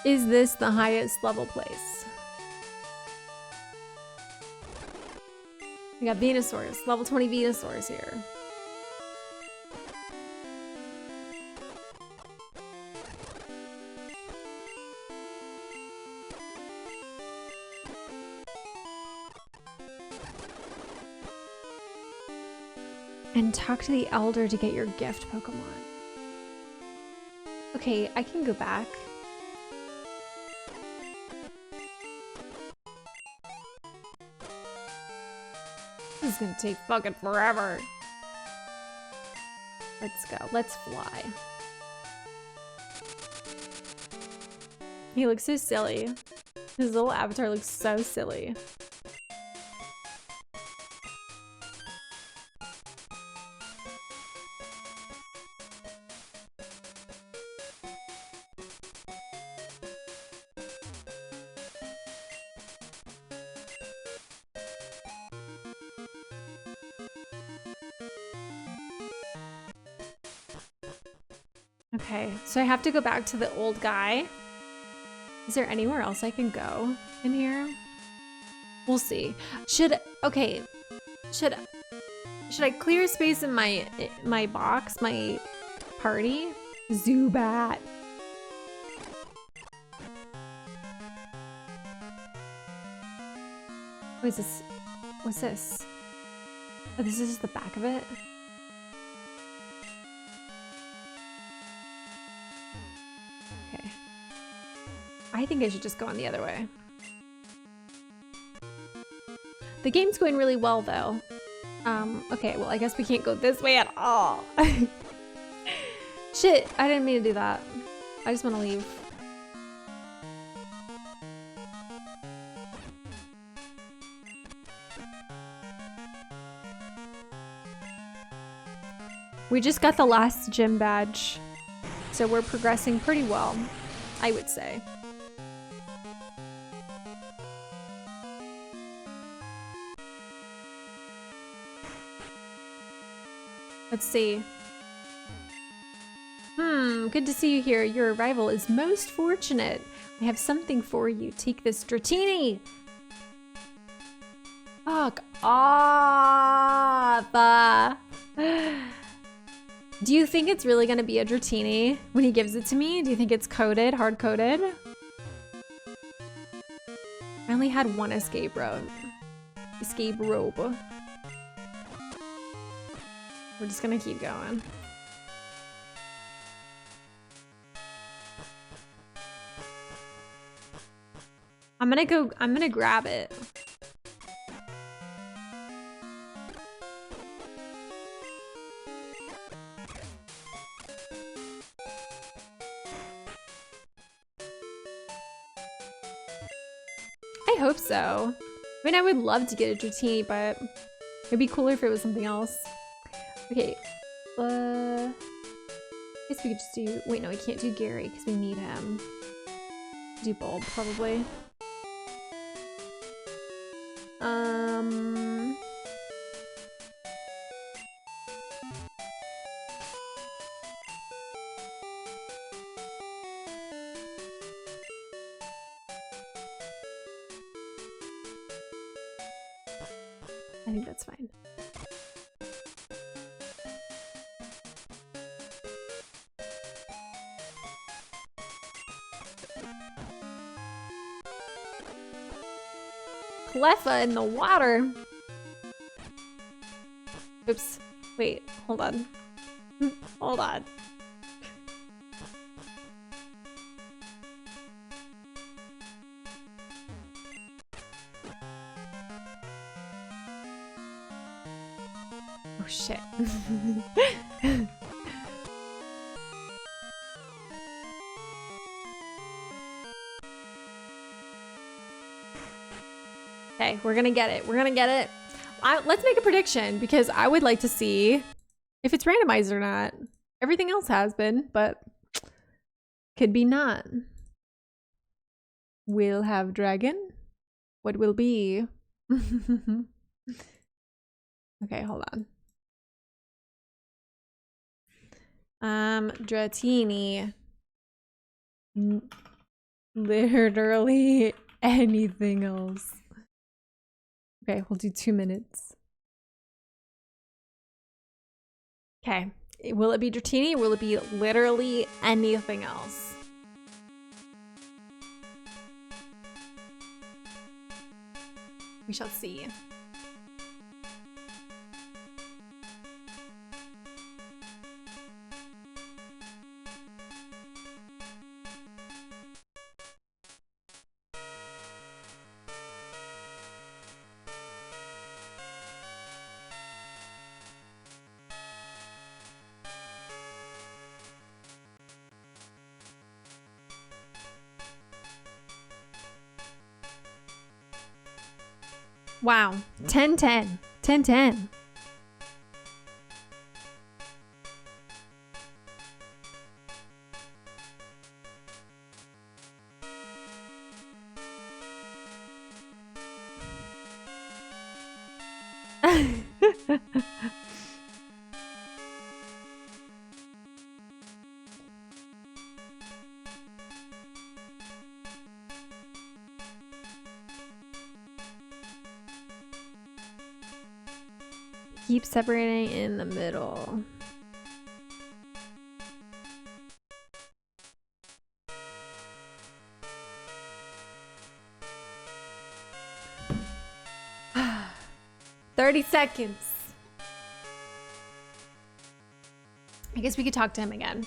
Is this the highest level place? We got Venusaurs, level 20 Venusaurs here. And talk to the elder to get your gift Pokemon. Okay, I can go back. This is gonna take fucking forever. Let's go. Let's fly. He looks so silly. His little avatar looks so silly. Okay, so I have to go back to the old guy. Is there anywhere else I can go in here? We'll see. Should I clear space in my box, my party? Zubat. What is this? What's this? Oh, this is the back of it? Okay. I think I should just go on the other way. The game's going really well, though. Okay, well, I guess we can't go this way at all. Shit, I didn't mean to do that. I just want to leave. We just got the last gym badge, so we're progressing pretty well, I would say. Let's see. Good to see you here. Your arrival is most fortunate. I have something for you. Take this Dratini. Fuck off. Do you think it's really gonna be a Dratini when he gives it to me? Do you think it's coded, hard-coded? I only had one escape rope. We're just gonna keep going. I'm gonna grab it. I hope so. I mean, I would love to get a Dratini, but it'd be cooler if it was something else. Okay, I guess we could just do, wait, no, we can't do Gary because we need him. Do Bulb, probably. I think that's fine. Cleffa in the water. Oops. Wait, hold on. Hold on. Oh shit. Okay, we're gonna get it. We're gonna get it. Let's make a prediction because I would like to see if it's randomized or not. Everything else has been, but could be not. We'll have dragon. What will be? Okay, hold on. Dratini. Literally anything else. Okay, we'll do 2 minutes. Okay, will it be Dratini or will it be literally anything else? We shall see. Wow, 10-10, 10-10. Keep separating in the middle. $30 seconds. I guess we could talk to him again.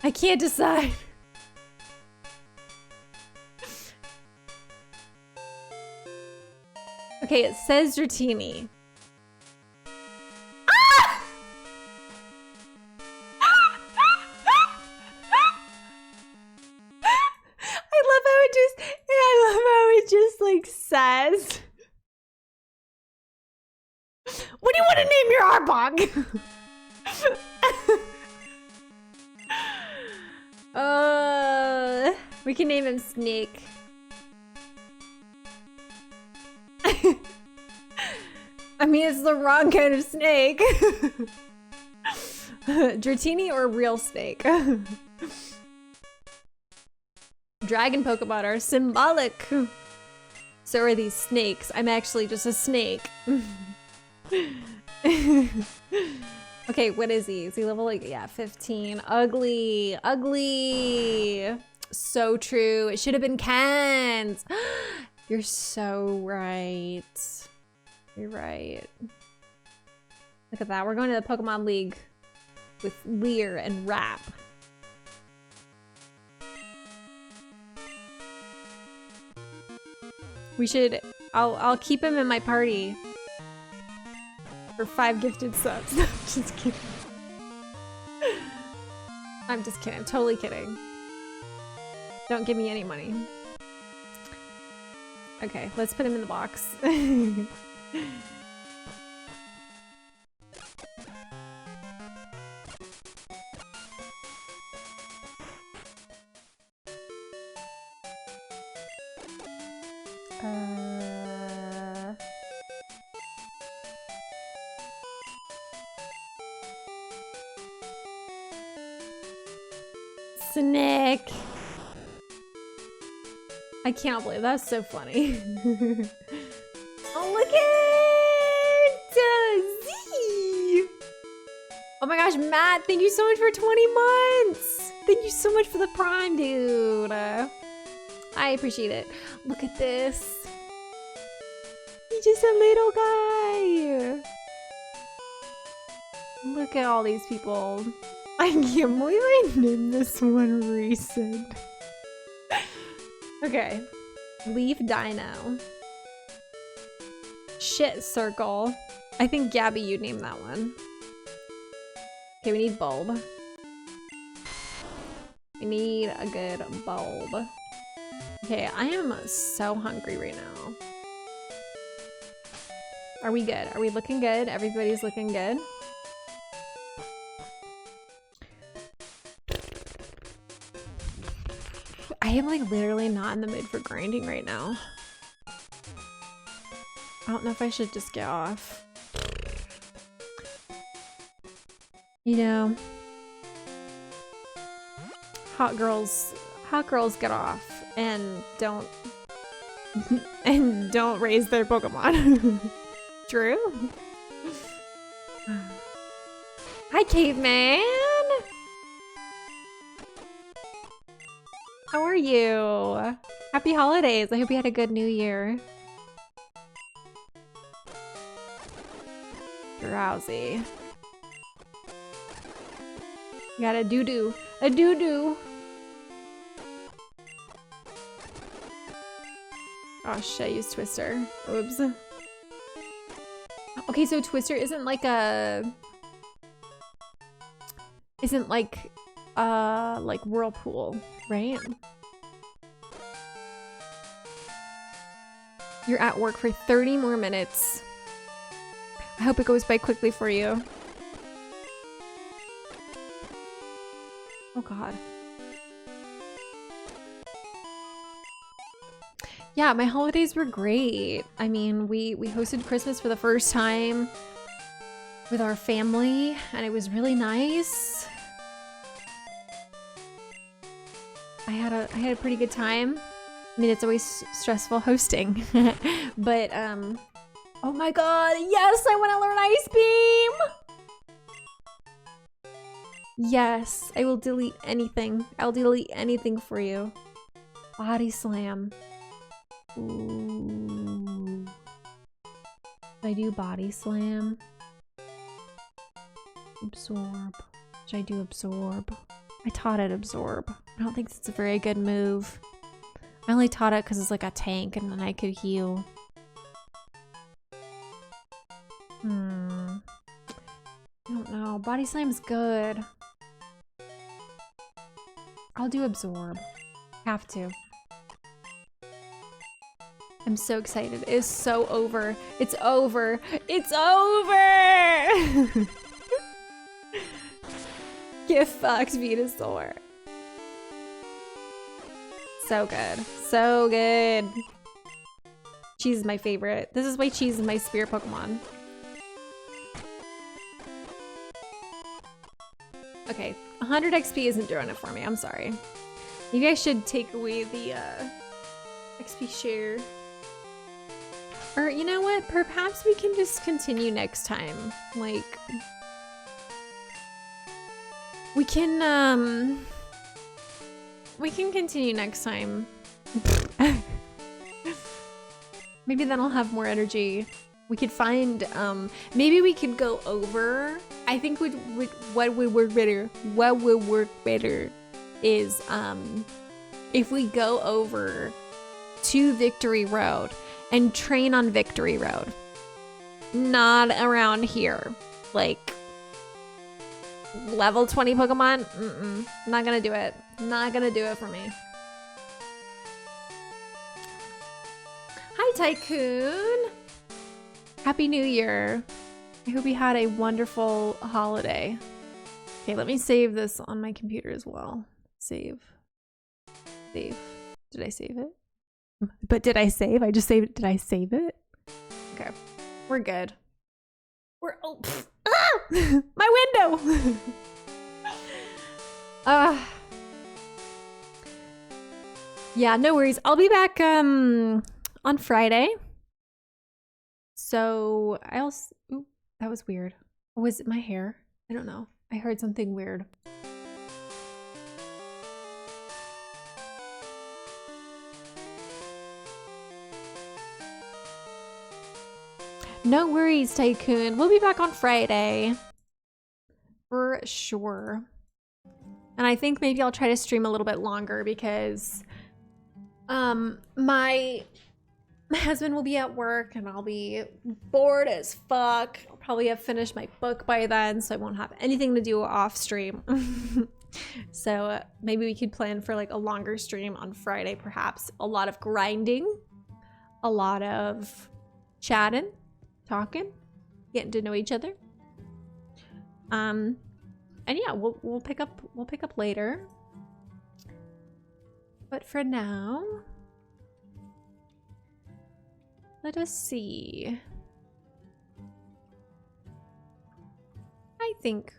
I can't decide. Okay, it says Dratini. Ah! I love how it just like says. What do you want to name your Arbok? We can name him Snake. I mean, it's the wrong kind of snake. Dratini or real snake? Dragon Pokemon are symbolic. So are these snakes. I'm actually just a snake. Okay, what is he? Is he level like, yeah, 15. Ugly, ugly. So true. It should have been cans. You're so right. You're right. Look at that. We're going to the Pokemon League with Leer and Rap. We should. I'll keep him in my party for 5 gifted subs. No, I'm just kidding. I'm just kidding. I'm totally kidding. Don't give me any money. Okay, let's put him in the box. Snick. I can't believe that's so funny. Oh, look at Z. Oh my gosh, Matt, thank you so much for 20 months. Thank you so much for the prime, dude. I appreciate it. Look at this. He's just a little guy. Look at all these people. I can't believe I named this one Marissa. Okay. Leaf Dino. Shit Circle. I think Gabby, you'd name that one. Okay, we need bulb. We need a good bulb. Okay, I am so hungry right now. Are we good? Are we looking good? Everybody's looking good? I am like literally not in the mood for grinding right now. I don't know if I should just get off. You know, hot girls get off and don't raise their Pokemon. True. Hi, caveman. How are you? Happy holidays. I hope you had a good new year. Drowsy. You got a doo-doo. A doo-doo. Oh shit, I used Twister. Oops. Okay, so Twister isn't like like Whirlpool, right? You're at work for 30 more minutes. I hope it goes by quickly for you. Oh god. Yeah, my holidays were great. I mean, we hosted Christmas for the first time with our family, and it was really nice. I had a pretty good time. I mean, it's always stressful hosting, but oh my god, yes, I want to learn Ice Beam. Yes, I will delete anything. I'll delete anything for you. Body Slam. Ooh. Should I do Body Slam? Absorb. Should I do Absorb? I taught it Absorb. I don't think it's a very good move. I only taught it because it's like a tank and then I could heal. I don't know. Body Slam's good. I'll do Absorb. Have to. I'm so excited. It is so over. It's over. It's over! Get fucked, Venusaur. So good. So good. Cheese is my favorite. This is why Cheese is my spirit Pokemon. Okay, 100 XP isn't doing it for me. I'm sorry. Maybe I should take away the XP share. Or you know what? Perhaps we can just continue next time. Like, we can continue next time. Maybe then I'll have more energy. We could find, maybe we could go over. I think what would work better is, if we go over to Victory Road and train on Victory Road. Not around here. Like, level 20 Pokemon? Not gonna do it. Not gonna do it for me. Hi, Tycoon! Happy New Year. I hope you had a wonderful holiday. Okay, let me save this on my computer as well. Save. Save. Did I save it? But did I save? I just saved it. Did I save it? Okay. We're good. We're oh my window. Yeah, no worries. I'll be back on Friday. So I also ooh, that was weird. Was it my hair? I don't know. I heard something weird. No worries, Tycoon. We'll be back on Friday. For sure. And I think maybe I'll try to stream a little bit longer because my husband will be at work and I'll be bored as fuck. I'll probably have finished my book by then, so I won't have anything to do off stream. So maybe we could plan for like a longer stream on Friday, perhaps. A lot of grinding, a lot of chatting, talking, getting to know each other. And yeah, we'll pick up later. But for now, let us see. I think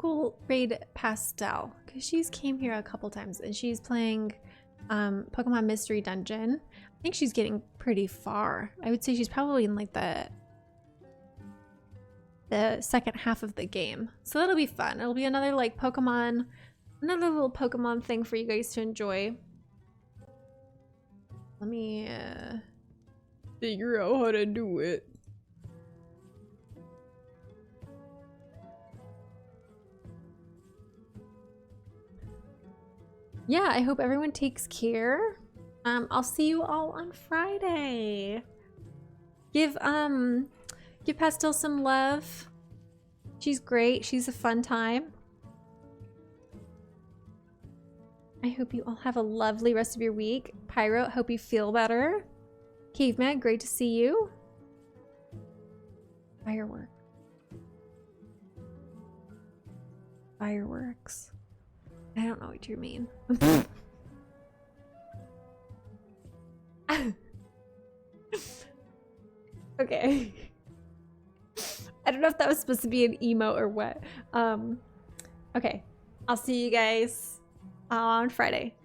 we'll raid Pastel because she's came here a couple times and she's playing Pokemon Mystery Dungeon. I think she's getting pretty far. I would say she's probably in like the second half of the game. So that'll be fun. It'll be another like Pokemon, another little Pokemon thing for you guys to enjoy. Let me figure out how to do it. Yeah, I hope everyone takes care. I'll see you all on Friday. Give Pastel some love. She's great. She's a fun time. I hope you all have a lovely rest of your week. Pyro, hope you feel better. Caveman, great to see you. Firework. Fireworks. I don't know what you mean. Okay. I don't know if that was supposed to be an emo or what. Okay. I'll see you guys on Friday.